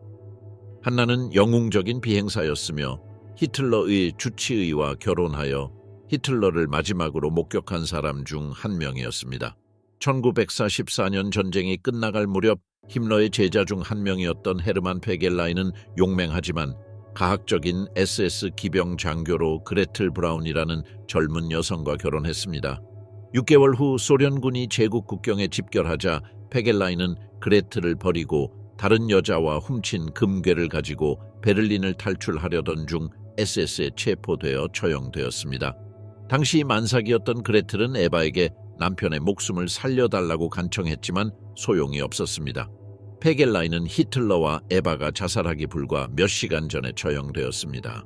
한나는 영웅적인 비행사였으며 히틀러의 주치의와 결혼하여 히틀러를 마지막으로 목격한 사람 중 한 명이었습니다. 1944년 전쟁이 끝나갈 무렵 힘러의 제자 중 한 명이었던 헤르만 페겔라인은 용맹하지만 가학적인 SS 기병 장교로 그레틀 브라운이라는 젊은 여성과 결혼했습니다. 6개월 후 소련군이 제국 국경에 집결하자 페겔라인은 그레틀을 버리고 다른 여자와 훔친 금괴를 가지고 베를린을 탈출하려던 중 SS에 체포되어 처형되었습니다. 당시 만삭이었던 그레틀은 에바에게 남편의 목숨을 살려달라고 간청했지만 소용이 없었습니다. 페겔라인은 히틀러와 에바가 자살하기 불과 몇 시간 전에 처형되었습니다.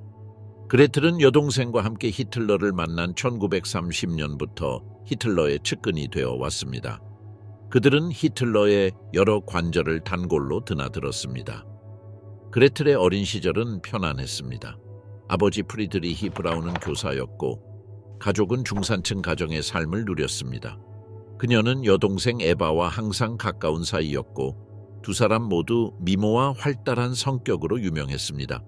그레틀은 여동생과 함께 히틀러를 만난 1930년부터 히틀러의 측근이 되어 왔습니다. 그들은 히틀러의 여러 관절을 단골로 드나들었습니다. 그레틀의 어린 시절은 편안했습니다. 아버지 프리드리히 브라운은 교사였고 가족은 중산층 가정의 삶을 누렸습니다. 그녀는 여동생 에바와 항상 가까운 사이였고 두 사람 모두 미모와 활달한 성격으로 유명했습니다.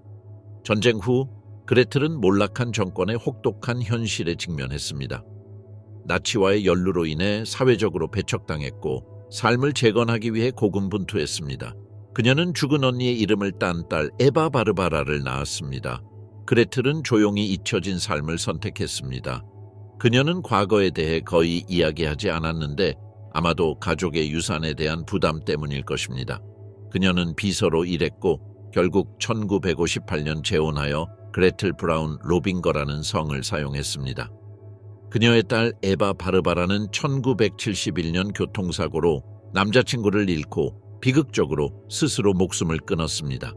전쟁 후 그레틀은 몰락한 정권의 혹독한 현실에 직면했습니다. 나치와의 연루로 인해 사회적으로 배척당했고 삶을 재건하기 위해 고군분투했습니다. 그녀는 죽은 언니의 이름을 딴 딸 에바 바르바라를 낳았습니다. 그레틀은 조용히 잊혀진 삶을 선택했습니다. 그녀는 과거에 대해 거의 이야기하지 않았는데 아마도 가족의 유산에 대한 부담 때문일 것입니다. 그녀는 비서로 일했고 결국 1958년 재혼하여 그레틀 브라운 로빙거라는 성을 사용했습니다. 그녀의 딸 에바 바르바라는 1971년 교통사고로 남자친구를 잃고 비극적으로 스스로 목숨을 끊었습니다.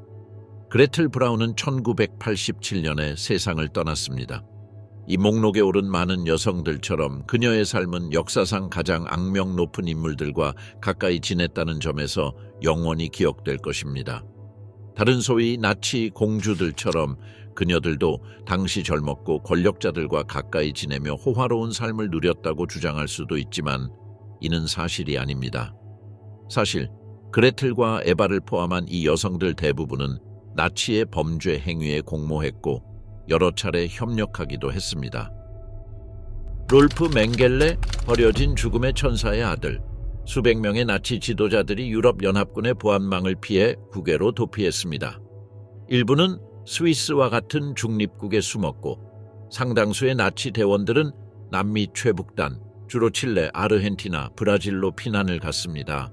그레틀 브라운은 1987년에 세상을 떠났습니다. 이 목록에 오른 많은 여성들처럼 그녀의 삶은 역사상 가장 악명 높은 인물들과 가까이 지냈다는 점에서 영원히 기억될 것입니다. 다른 소위 나치 공주들처럼 그녀들도 당시 젊었고 권력자들과 가까이 지내며 호화로운 삶을 누렸다고 주장할 수도 있지만 이는 사실이 아닙니다. 사실 그레틀과 에바를 포함한 이 여성들 대부분은 나치의 범죄 행위에 공모했고 여러 차례 협력하기도 했습니다. 롤프 맹겔레, 버려진 죽음의 천사의 아들. 수백 명의 나치 지도자들이 유럽 연합군의 보안망을 피해 국외로 도피했습니다. 일부는 스위스와 같은 중립국에 숨었고 상당수의 나치 대원들은 남미 최북단, 주로 칠레, 아르헨티나, 브라질로 피난을 갔습니다.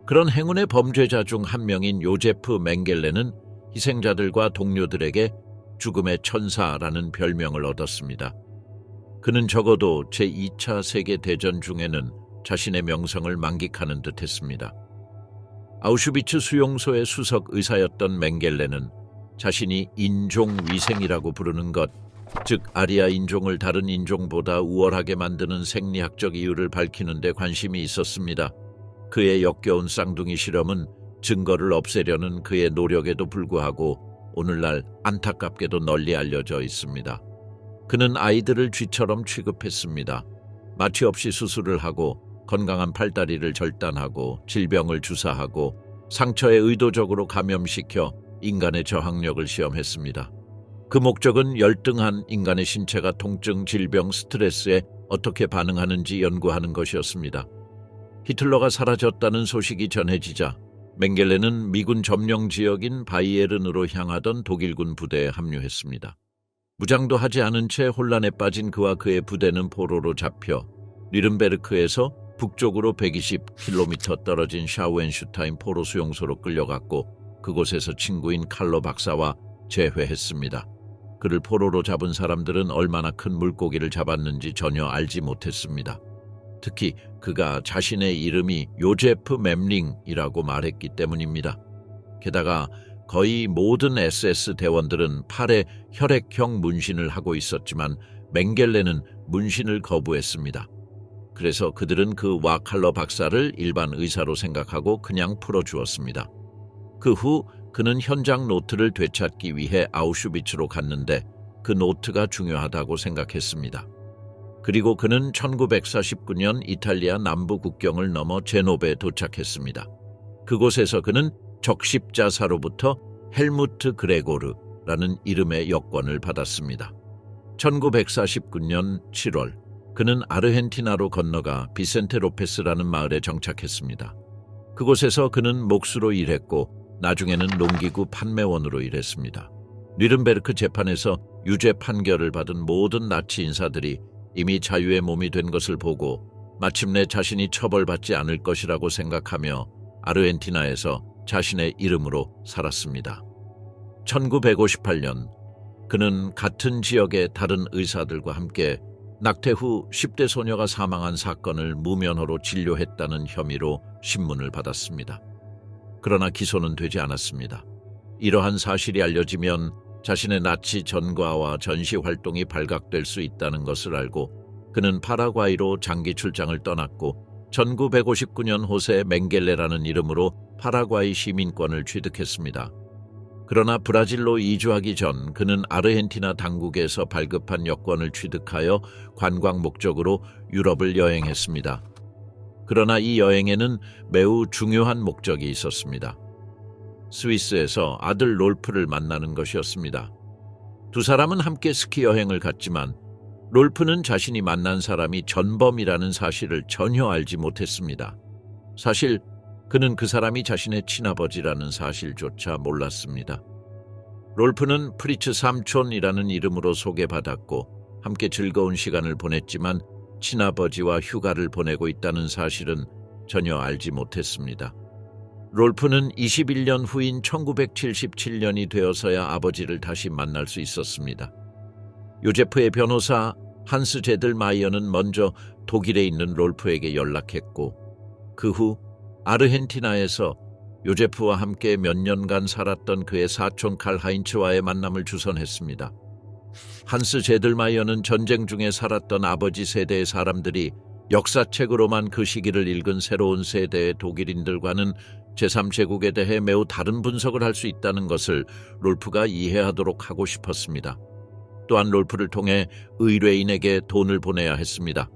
그런 행운의 범죄자 중 한 명인 요제프 맹겔레는 희생자들과 동료들에게 죽음의 천사라는 별명을 얻었습니다. 그는 적어도 제2차 세계대전 중에는 자신의 명성을 만끽하는 듯 했습니다. 아우슈비츠 수용소의 수석 의사였던 맹겔레는 자신이 인종위생이라고 부르는 것, 즉 아리아 인종을 다른 인종보다 우월하게 만드는 생리학적 이유를 밝히는 데 관심이 있었습니다. 그의 역겨운 쌍둥이 실험은 증거를 없애려는 그의 노력에도 불구하고 오늘날 안타깝게도 널리 알려져 있습니다. 그는 아이들을 쥐처럼 취급했습니다. 마취 없이 수술을 하고 건강한 팔다리를 절단하고 질병을 주사하고 상처에 의도적으로 감염시켜 인간의 저항력을 시험했습니다. 그 목적은 열등한 인간의 신체가 통증, 질병, 스트레스에 어떻게 반응하는지 연구하는 것이었습니다. 히틀러가 사라졌다는 소식이 전해지자 맹겔레는 미군 점령 지역인 바이에른으로 향하던 독일군 부대에 합류했습니다. 무장도 하지 않은 채 혼란에 빠진 그와 그의 부대는 포로로 잡혀 뉘른베르크에서 북쪽으로 120km 떨어진 샤우엔슈타인 포로 수용소로 끌려갔고 그곳에서 친구인 칼로 박사와 재회했습니다. 그를 포로로 잡은 사람들은 얼마나 큰 물고기를 잡았는지 전혀 알지 못했습니다. 특히 그가 자신의 이름이 요제프 멤링이라고 말했기 때문입니다. 게다가 거의 모든 SS 대원들은 팔에 혈액형 문신을 하고 있었지만 맹겔레는 문신을 거부했습니다. 그래서 그들은 그 와칼러 박사를 일반 의사로 생각하고 그냥 풀어주었습니다. 그 후 그는 현장 노트를 되찾기 위해 아우슈비츠로 갔는데 그 노트가 중요하다고 생각했습니다. 그리고 그는 1949년 이탈리아 남부 국경을 넘어 제노베에 도착했습니다. 그곳에서 그는 적십자사로부터 헬무트 그레고르라는 이름의 여권을 받았습니다. 1949년 7월 그는 아르헨티나로 건너가 비센테 로페스라는 마을에 정착했습니다. 그곳에서 그는 목수로 일했고 나중에는 농기구 판매원으로 일했습니다. 뉘른베르크 재판에서 유죄 판결을 받은 모든 나치 인사들이 이미 자유의 몸이 된 것을 보고 마침내 자신이 처벌받지 않을 것이라고 생각하며 아르헨티나에서 자신의 이름으로 살았습니다. 1958년 그는 같은 지역의 다른 의사들과 함께 낙태 후 10대 소녀가 사망한 사건을 무면허로 진료했다는 혐의로 신문을 받았습니다. 그러나 기소는 되지 않았습니다. 이러한 사실이 알려지면 자신의 나치 전과와 전시 활동이 발각될 수 있다는 것을 알고 그는 파라과이로 장기 출장을 떠났고 1959년 호세 맹겔레라는 이름으로 파라과이 시민권을 취득했습니다. 그러나 브라질로 이주하기 전 그는 아르헨티나 당국에서 발급한 여권을 취득하여 관광 목적으로 유럽을 여행했습니다. 그러나 이 여행에는 매우 중요한 목적이 있었습니다. 스위스에서 아들 롤프를 만나는 것이었습니다. 두 사람은 함께 스키 여행을 갔지만 롤프는 자신이 만난 사람이 전범이라는 사실을 전혀 알지 못했습니다. 사실 그는 그 사람이 자신의 친아버지라는 사실조차 몰랐습니다. 롤프는 프리츠 삼촌이라는 이름으로 소개받았고 함께 즐거운 시간을 보냈지만 친아버지와 휴가를 보내고 있다는 사실은 전혀 알지 못했습니다. 롤프는 21년 후인 1977년이 되어서야 아버지를 다시 만날 수 있었습니다. 요제프의 변호사 한스 제들마이어는 먼저 독일에 있는 롤프에게 연락했고 그 후 아르헨티나에서 요제프와 함께 몇 년간 살았던 그의 사촌 칼하인츠와의 만남을 주선했습니다. 한스 제들마이어는 전쟁 중에 살았던 아버지 세대의 사람들이 역사책으로만 그 시기를 읽은 새로운 세대의 독일인들과는 제3제국에 대해 매우 다른 분석을 할 수 있다는 것을 롤프가 이해하도록 하고 싶었습니다. 또한 롤프를 통해 의뢰인에게 돈을 보내야 했습니다.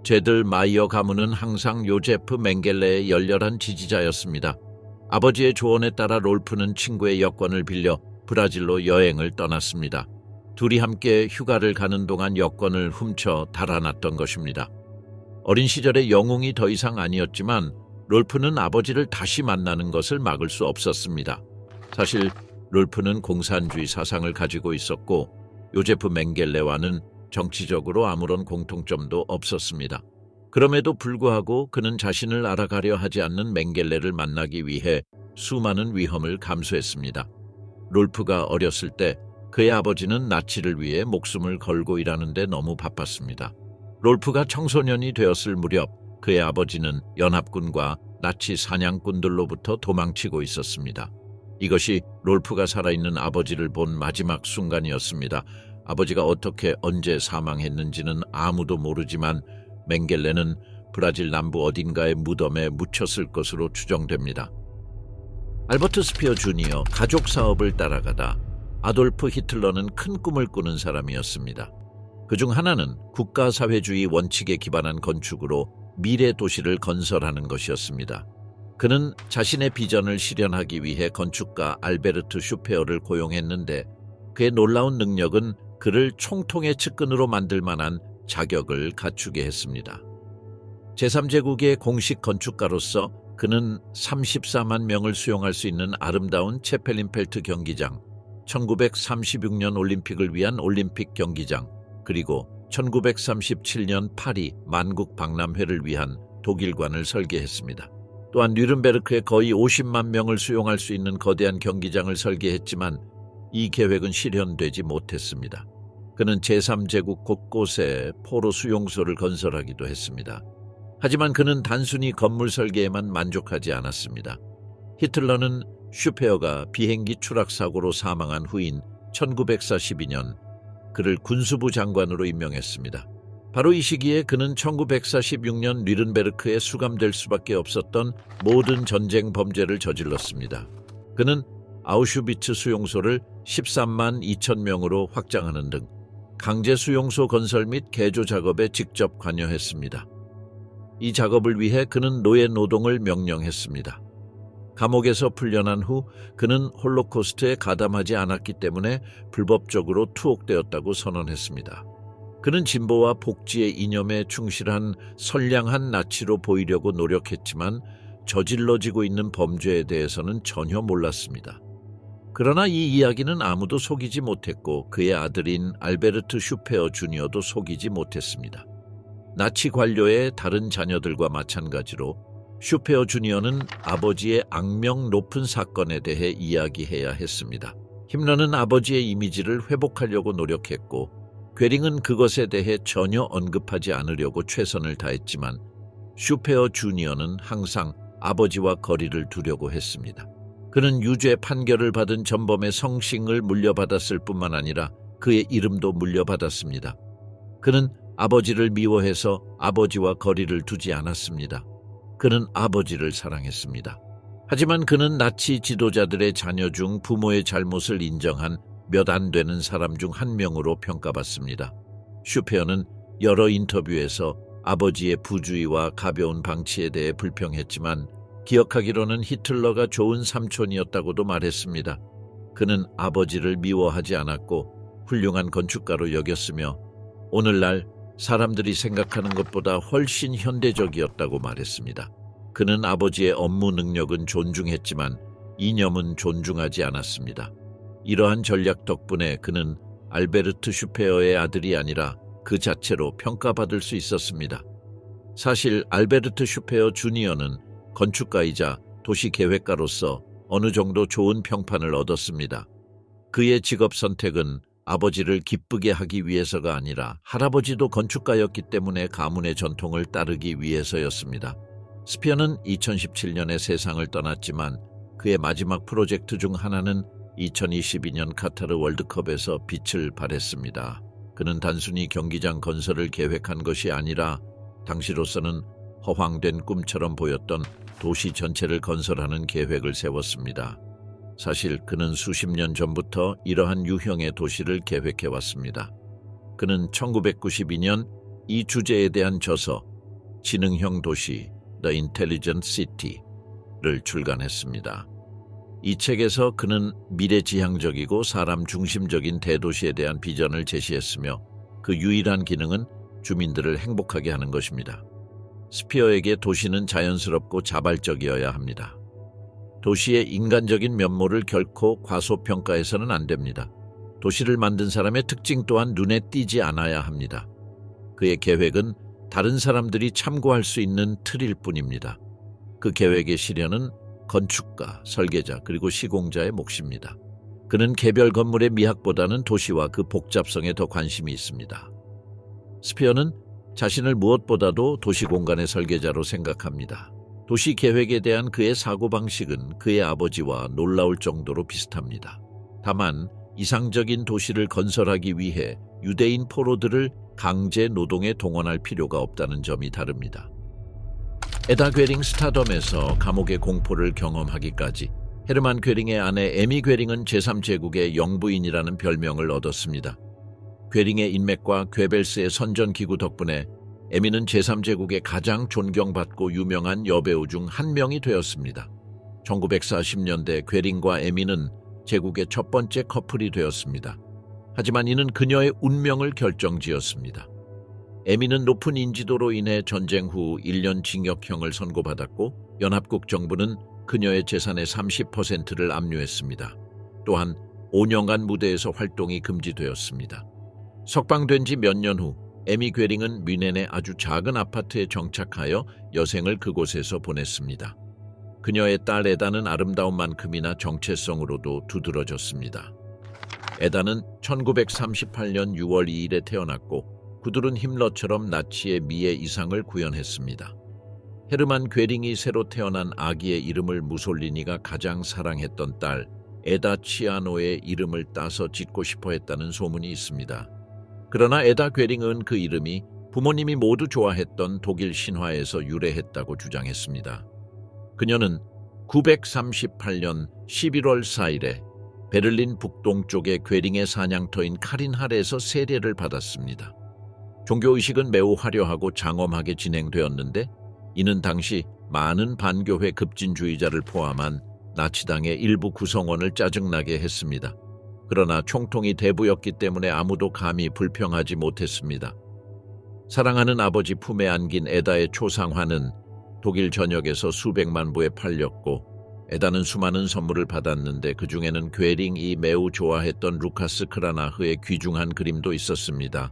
제들마이어 가문은 항상 요제프 맹겔레의 열렬한 지지자였습니다. 아버지의 조언에 따라 롤프는 친구의 여권을 빌려 브라질로 여행을 떠났습니다. 둘이 함께 휴가를 가는 동안 여권을 훔쳐 달아났던 것입니다. 어린 시절의 영웅이 더 이상 아니었지만 롤프는 아버지를 다시 만나는 것을 막을 수 없었습니다. 사실 롤프는 공산주의 사상을 가지고 있었고 요제프 맹겔레와는 정치적으로 아무런 공통점도 없었습니다. 그럼에도 불구하고 그는 자신을 알아가려 하지 않는 맹겔레를 만나기 위해 수많은 위험을 감수했습니다. 롤프가 어렸을 때 그의 아버지는 나치를 위해 목숨을 걸고 일하는 데 너무 바빴습니다. 롤프가 청소년이 되었을 무렵 그의 아버지는 연합군과 나치 사냥꾼들로부터 도망치고 있었습니다. 이것이 롤프가 살아있는 아버지를 본 마지막 순간이었습니다. 아버지가 어떻게 언제 사망했는지는 아무도 모르지만 맹겔레는 브라질 남부 어딘가의 무덤에 묻혔을 것으로 추정됩니다. 알버트 스피어 주니어 가족 사업을 따라가다 아돌프 히틀러는 큰 꿈을 꾸는 사람이었습니다. 그중 하나는 국가사회주의 원칙에 기반한 건축으로 미래 도시를 건설하는 것이었습니다. 그는 자신의 비전을 실현하기 위해 건축가 알베르트 슈페어를 고용했는데 그의 놀라운 능력은 그를 총통의 측근으로 만들 만한 자격을 갖추게 했습니다. 제3제국의 공식 건축가로서 그는 34만 명을 수용할 수 있는 아름다운 체펠린펠트 경기장, 1936년 올림픽을 위한 올림픽 경기장, 그리고 1937년 파리 만국 박람회를 위한 독일관을 설계했습니다. 또한 뉘른베르크에 거의 50만 명을 수용할 수 있는 거대한 경기장을 설계했지만 이 계획은 실현되지 못했습니다. 그는 제3제국 곳곳에 포로 수용소를 건설하기도 했습니다. 하지만 그는 단순히 건물 설계에만 만족하지 않았습니다. 히틀러는 슈페어가 비행기 추락 사고로 사망한 후인 1942년 그를 군수부 장관으로 임명했습니다. 바로 이 시기에 그는 1946년 뉘른베르크에 수감될 수밖에 없었던 모든 전쟁 범죄를 저질렀습니다. 그는 아우슈비츠 수용소를 13만 2천 명으로 확장하는 등 강제 수용소 건설 및 개조 작업에 직접 관여했습니다. 이 작업을 위해 그는 노예 노동을 명령했습니다. 감옥에서 풀려난 후 그는 홀로코스트에 가담하지 않았기 때문에 불법적으로 투옥되었다고 선언했습니다. 그는 진보와 복지의 이념에 충실한 선량한 나치로 보이려고 노력했지만 저질러지고 있는 범죄에 대해서는 전혀 몰랐습니다. 그러나 이 이야기는 아무도 속이지 못했고 그의 아들인 알베르트 슈페어 주니어도 속이지 못했습니다. 나치 관료의 다른 자녀들과 마찬가지로 슈페어 주니어는 아버지의 악명 높은 사건에 대해 이야기해야 했습니다. 힘러는 아버지의 이미지를 회복하려고 노력했고 괴링은 그것에 대해 전혀 언급하지 않으려고 최선을 다했지만 슈페어 주니어는 항상 아버지와 거리를 두려고 했습니다. 그는 유죄 판결을 받은 전범의 성싱을 물려받았을 뿐만 아니라 그의 이름도 물려받았습니다. 그는 아버지를 미워해서 아버지와 거리를 두지 않았습니다. 그는 아버지를 사랑했습니다. 하지만 그는 나치 지도자들의 자녀 중 부모의 잘못을 인정한 몇 안 되는 사람 중 한 명으로 평가받습니다. 슈페어는 여러 인터뷰에서 아버지의 부주의와 가벼운 방치에 대해 불평했지만 기억하기로는 히틀러가 좋은 삼촌이었다고도 말했습니다. 그는 아버지를 미워하지 않았고 훌륭한 건축가로 여겼으며 오늘날 사람들이 생각하는 것보다 훨씬 현대적이었다고 말했습니다. 그는 아버지의 업무 능력은 존중했지만 이념은 존중하지 않았습니다. 이러한 전략 덕분에 그는 알베르트 슈페어의 아들이 아니라 그 자체로 평가받을 수 있었습니다. 사실 알베르트 슈페어 주니어는 건축가이자 도시계획가로서 어느 정도 좋은 평판을 얻었습니다. 그의 직업 선택은 아버지를 기쁘게 하기 위해서가 아니라 할아버지도 건축가였기 때문에 가문의 전통을 따르기 위해서였습니다. 스피어는 2017년에 세상을 떠났지만 그의 마지막 프로젝트 중 하나는 2022년 카타르 월드컵에서 빛을 발했습니다. 그는 단순히 경기장 건설을 계획한 것이 아니라 당시로서는 허황된 꿈처럼 보였던 도시 전체를 건설하는 계획을 세웠습니다. 사실 그는 수십 년 전부터 이러한 유형의 도시를 계획해왔습니다. 그는 1992년 이 주제에 대한 저서 지능형 도시 The Intelligent City를 출간했습니다. 이 책에서 그는 미래지향적이고 사람 중심적인 대도시에 대한 비전을 제시했으며 그 유일한 기능은 주민들을 행복하게 하는 것입니다. 스피어에게 도시는 자연스럽고 자발적이어야 합니다. 도시의 인간적인 면모를 결코 과소평가해서는 안 됩니다. 도시를 만든 사람의 특징 또한 눈에 띄지 않아야 합니다. 그의 계획은 다른 사람들이 참고할 수 있는 틀일 뿐입니다. 그 계획의 실현은 건축가, 설계자, 그리고 시공자의 몫입니다. 그는 개별 건물의 미학보다는 도시와 그 복잡성에 더 관심이 있습니다. 스피어는 자신을 무엇보다도 도시 공간의 설계자로 생각합니다. 도시 계획에 대한 그의 사고방식은 그의 아버지와 놀라울 정도로 비슷합니다. 다만 이상적인 도시를 건설하기 위해 유대인 포로들을 강제 노동에 동원할 필요가 없다는 점이 다릅니다. 에다 괴링 스타덤에서 감옥의 공포를 경험하기까지 헤르만 괴링의 아내 에미 괴링은 제3제국의 영부인이라는 별명을 얻었습니다. 괴링의 인맥과 괴벨스의 선전기구 덕분에 에미는 제3제국의 가장 존경받고 유명한 여배우 중 한 명이 되었습니다. 1940년대 괴링과 에미는 제국의 첫 번째 커플이 되었습니다. 하지만 이는 그녀의 운명을 결정지었습니다. 에미는 높은 인지도로 인해 전쟁 후 1년 징역형을 선고받았고 연합국 정부는 그녀의 재산의 30%를 압류했습니다. 또한 5년간 무대에서 활동이 금지되었습니다. 석방된 지 몇 년 후 에미 괴링은 뮌헨의 아주 작은 아파트에 정착하여 여생을 그곳에서 보냈습니다. 그녀의 딸 에다는 아름다운 만큼이나 정체성으로도 두드러졌습니다. 에다는 1938년 6월 2일에 태어났고 그들은 힘러처럼 나치의 미의 이상을 구현했습니다. 헤르만 괴링이 새로 태어난 아기의 이름을 무솔리니가 가장 사랑했던 딸 에다 치아노의 이름을 따서 짓고 싶어 했다는 소문이 있습니다. 그러나 에다 괴링은 그 이름이 부모님이 모두 좋아했던 독일 신화에서 유래했다고 주장했습니다. 그녀는 938년 11월 4일에 베를린 북동쪽의 괴링의 사냥터인 카린할에서 세례를 받았습니다. 종교의식은 매우 화려하고 장엄하게 진행되었는데 이는 당시 많은 반교회 급진주의자를 포함한 나치당의 일부 구성원을 짜증나게 했습니다. 그러나 총통이 대부였기 때문에 아무도 감히 불평하지 못했습니다. 사랑하는 아버지 품에 안긴 에다의 초상화는 독일 전역에서 수백만 부에 팔렸고 에다는 수많은 선물을 받았는데 그 중에는 괴링이 매우 좋아했던 루카스 크라나흐의 귀중한 그림도 있었습니다.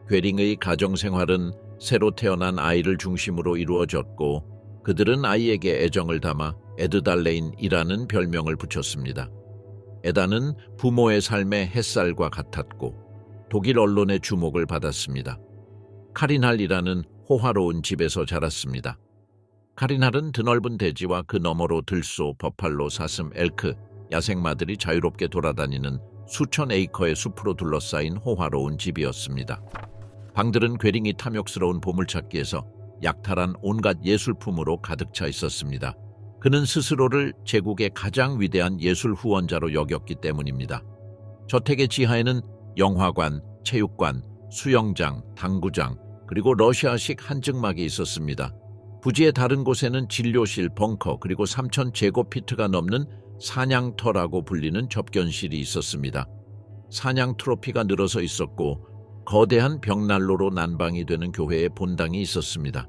괴링의 가정생활은 새로 태어난 아이를 중심으로 이루어졌고 그들은 아이에게 애정을 담아 에드달레인이라는 별명을 붙였습니다. 에다는 부모의 삶의 햇살과 같았고 독일 언론의 주목을 받았습니다. 카린할이라는 호화로운 집에서 자랐습니다. 카린할은 드넓은 대지와 그 너머로 들소, 버팔로, 사슴, 엘크, 야생마들이 자유롭게 돌아다니는 수천 에이커의 숲으로 둘러싸인 호화로운 집이었습니다. 방들은 괴링이 탐욕스러운 보물찾기에서 약탈한 온갖 예술품으로 가득 차 있었습니다. 그는 스스로를 제국의 가장 위대한 예술 후원자로 여겼기 때문입니다. 저택의 지하에는 영화관, 체육관, 수영장, 당구장, 그리고 러시아식 한증막이 있었습니다. 부지의 다른 곳에는 진료실, 벙커, 그리고 3,000제곱피트가 넘는 사냥터라고 불리는 접견실이 있었습니다. 사냥 트로피가 늘어서 있었고 거대한 벽난로로 난방이 되는 교회의 본당이 있었습니다.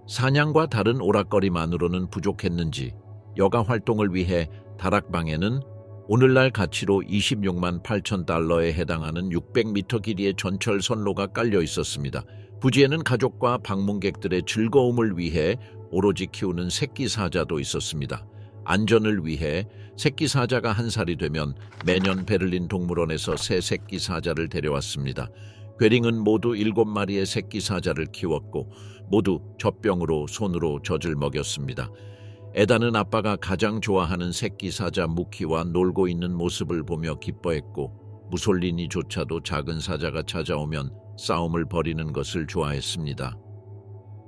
사냥과 다른 오락거리만으로는 부족했는지 여가 활동을 위해 다락방에는 오늘날 가치로 26만 8천 달러에 해당하는 600m 길이의 전철 선로가 깔려 있었습니다. 부지에는 가족과 방문객들의 즐거움을 위해 오로지 키우는 새끼 사자도 있었습니다. 안전을 위해 새끼 사자가 1살이 되면 매년 베를린 동물원에서 새 새끼 사자를 데려왔습니다. 괴링은 모두 7마리의 새끼 사자를 키웠고 모두 젖병으로 손으로 젖을 먹였습니다. 에다는 아빠가 가장 좋아하는 새끼 사자 무키와 놀고 있는 모습을 보며 기뻐했고 무솔리니조차도 작은 사자가 찾아오면 싸움을 벌이는 것을 좋아했습니다.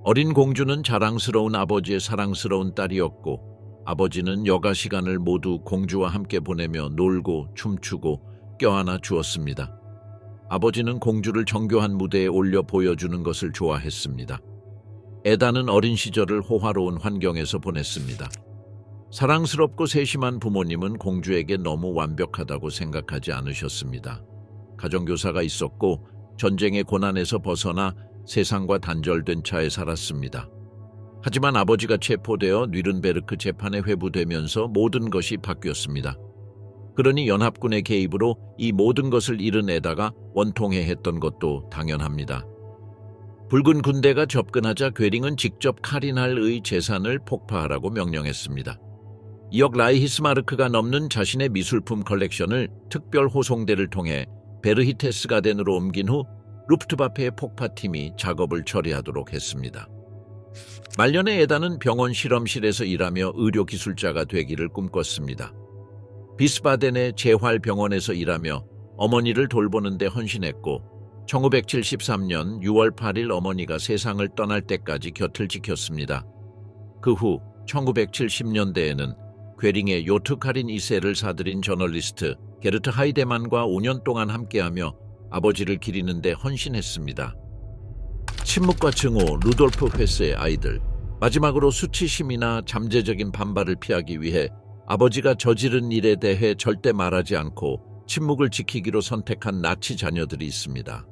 어린 공주는 자랑스러운 아버지의 사랑스러운 딸이었고 아버지는 여가 시간을 모두 공주와 함께 보내며 놀고 춤추고 껴안아 주었습니다. 아버지는 공주를 정교한 무대에 올려 보여주는 것을 좋아했습니다. 에다는 어린 시절을 호화로운 환경에서 보냈습니다. 사랑스럽고 세심한 부모님은 공주에게 너무 완벽하다고 생각하지 않으셨습니다. 가정교사가 있었고 전쟁의 고난에서 벗어나 세상과 단절된 차에 살았습니다. 하지만 아버지가 체포되어 뉘른베르크 재판에 회부되면서 모든 것이 바뀌었습니다. 그러니 연합군의 개입으로 이 모든 것을 이뤄내다가 원통해했던 것도 당연합니다. 붉은 군대가 접근하자 괴링은 직접 카리날의 재산을 폭파하라고 명령했습니다. 2억 라이히스마르크가 넘는 자신의 미술품 컬렉션을 특별 호송대를 통해 베르히테스가덴으로 옮긴 후 루프트바페의 폭파팀이 작업을 처리하도록 했습니다. 말년에 에다는 병원 실험실에서 일하며 의료기술자가 되기를 꿈꿨습니다. 비스바덴의 재활병원에서 일하며 어머니를 돌보는 데 헌신했고 1973년 6월 8일 어머니가 세상을 떠날 때까지 곁을 지켰습니다. 그 후 1970년대에는 괴링의 요트카린 2세를 사들인 저널리스트 게르트 하이데만과 5년 동안 함께하며 아버지를 기리는 데 헌신했습니다. 침묵과 증오, 루돌프 헤스의 아이들, 마지막으로 수치심이나 잠재적인 반발을 피하기 위해 아버지가 저지른 일에 대해 절대 말하지 않고 침묵을 지키기로 선택한 나치 자녀들이 있습니다.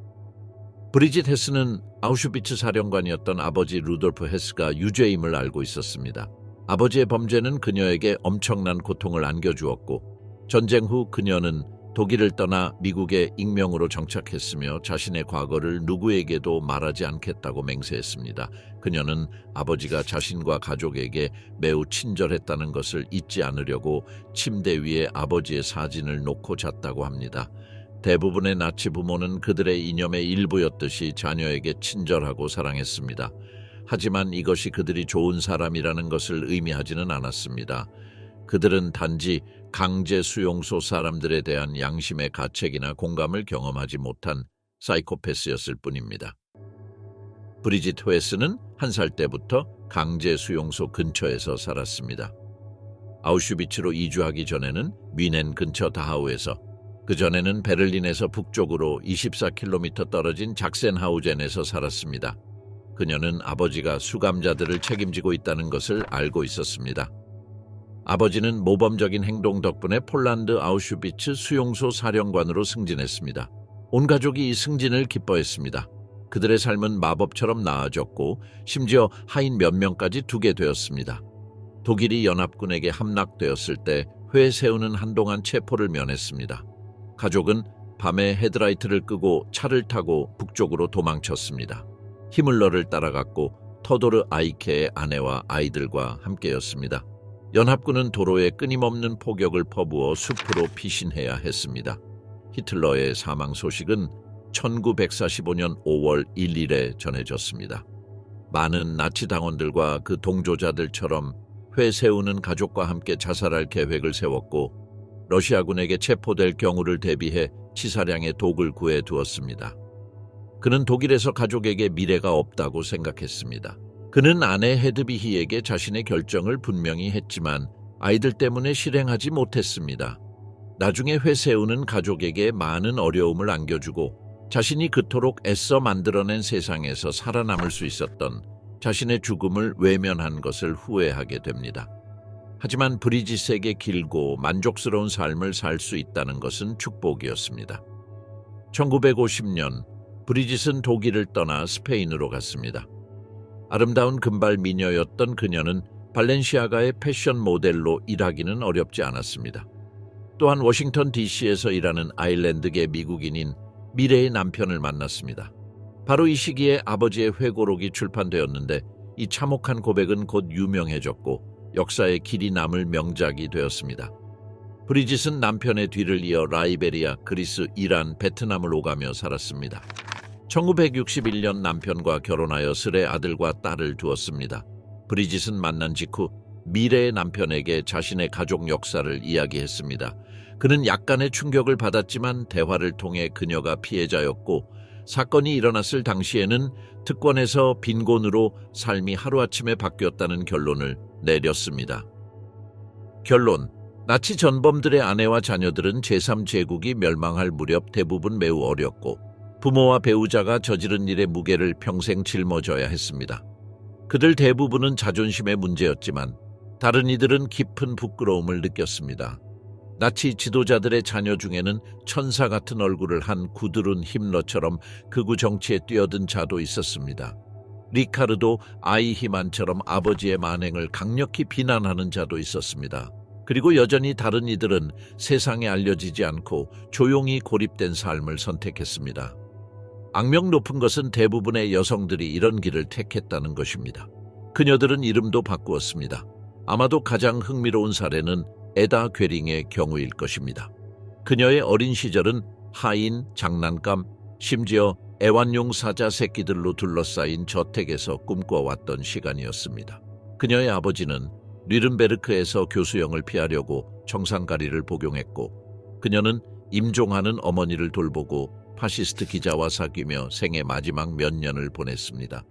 브리짓 헤스는 아우슈비츠 사령관이었던 아버지 루돌프 헤스가 유죄임을 알고 있었습니다. 아버지의 범죄는 그녀에게 엄청난 고통을 안겨주었고 전쟁 후 그녀는 독일을 떠나 미국에 익명으로 정착했으며 자신의 과거를 누구에게도 말하지 않겠다고 맹세했습니다. 그녀는 아버지가 자신과 가족에게 매우 친절했다는 것을 잊지 않으려고 침대 위에 아버지의 사진을 놓고 잤다고 합니다. 대부분의 나치 부모는 그들의 이념의 일부였듯이 자녀에게 친절하고 사랑했습니다. 하지만 이것이 그들이 좋은 사람이라는 것을 의미하지는 않았습니다. 그들은 단지 강제 수용소 사람들에 대한 양심의 가책이나 공감을 경험하지 못한 사이코패스였을 뿐입니다. 브리짓 헤스는 1살 때부터 강제 수용소 근처에서 살았습니다. 아우슈비츠로 이주하기 전에는 뮌헨 근처 다하우에서, 그 전에는 베를린에서 북쪽으로 24km 떨어진 작센하우젠에서 살았습니다. 그녀는 아버지가 수감자들을 책임지고 있다는 것을 알고 있었습니다. 아버지는 모범적인 행동 덕분에 폴란드 아우슈비츠 수용소 사령관으로 승진했습니다. 온 가족이 이 승진을 기뻐했습니다. 그들의 삶은 마법처럼 나아졌고 심지어 하인 몇 명까지 두게 되었습니다. 독일이 연합군에게 함락되었을 때 회 세우는 한동안 체포를 면했습니다. 가족은 밤에 헤드라이트를 끄고 차를 타고 북쪽으로 도망쳤습니다. 히물러를 따라갔고 터도르 아이케의 아내와 아이들과 함께였습니다. 연합군은 도로에 끊임없는 포격을 퍼부어 숲으로 피신해야 했습니다. 히틀러의 사망 소식은 1945년 5월 1일에 전해졌습니다. 많은 나치 당원들과 그 동조자들처럼 회 세우는 가족과 함께 자살할 계획을 세웠고 러시아군에게 체포될 경우를 대비해 치사량의 독을 구해 두었습니다. 그는 독일에서 가족에게 미래가 없다고 생각했습니다. 그는 아내 헤드비히에게 자신의 결정을 분명히 했지만 아이들 때문에 실행하지 못했습니다. 나중에 회 세우는 가족에게 많은 어려움을 안겨주고 자신이 그토록 애써 만들어낸 세상에서 살아남을 수 있었던 자신의 죽음을 외면한 것을 후회하게 됩니다. 하지만 브리짓에게 길고 만족스러운 삶을 살 수 있다는 것은 축복이었습니다. 1950년 브리짓은 독일을 떠나 스페인으로 갔습니다. 아름다운 금발 미녀였던 그녀는 발렌시아가의 패션 모델로 일하기는 어렵지 않았습니다. 또한 워싱턴 DC에서 일하는 아일랜드계 미국인인 미래의 남편을 만났습니다. 바로 이 시기에 아버지의 회고록이 출판되었는데 이 참혹한 고백은 곧 유명해졌고 역사에 길이 남을 명작이 되었습니다. 브리짓은 남편의 뒤를 이어 라이베리아, 그리스, 이란, 베트남을 오가며 살았습니다. 1961년 남편과 결혼하여 슬의 아들과 딸을 두었습니다. 브리짓은 만난 직후 미래의 남편에게 자신의 가족 역사를 이야기했습니다. 그는 약간의 충격을 받았지만 대화를 통해 그녀가 피해자였고 사건이 일어났을 당시에는 특권에서 빈곤으로 삶이 하루아침에 바뀌었다는 결론을 내렸습니다. 결론: 나치 전범들의 아내와 자녀들은 제3제국이 멸망할 무렵 대부분 매우 어렸고 부모와 배우자가 저지른 일의 무게를 평생 짊어져야 했습니다. 그들 대부분은 자존심의 문제였지만 다른 이들은 깊은 부끄러움을 느꼈습니다. 나치 지도자들의 자녀 중에는 천사 같은 얼굴을 한 구두른 힘러처럼 극우 정치에 뛰어든 자도 있었습니다. 리카르도 아이히만처럼 아버지의 만행을 강력히 비난하는 자도 있었습니다. 그리고 여전히 다른 이들은 세상에 알려지지 않고 조용히 고립된 삶을 선택했습니다. 악명 높은 것은 대부분의 여성들이 이런 길을 택했다는 것입니다. 그녀들은 이름도 바꾸었습니다. 아마도 가장 흥미로운 사례는 에다 괴링의 경우일 것입니다. 그녀의 어린 시절은 하인, 장난감, 심지어 애완용 사자 새끼들로 둘러싸인 저택에서 꿈꿔왔던 시간이었습니다. 그녀의 아버지는 뉘른베르크에서 교수형을 피하려고 청산가리를 복용했고, 그녀는 임종하는 어머니를 돌보고 파시스트 기자와 사귀며 생애 마지막 몇 년을 보냈습니다.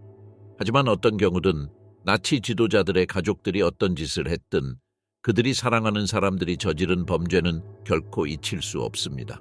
하지만 어떤 경우든 나치 지도자들의 가족들이 어떤 짓을 했든 그들이 사랑하는 사람들이 저지른 범죄는 결코 잊힐 수 없습니다.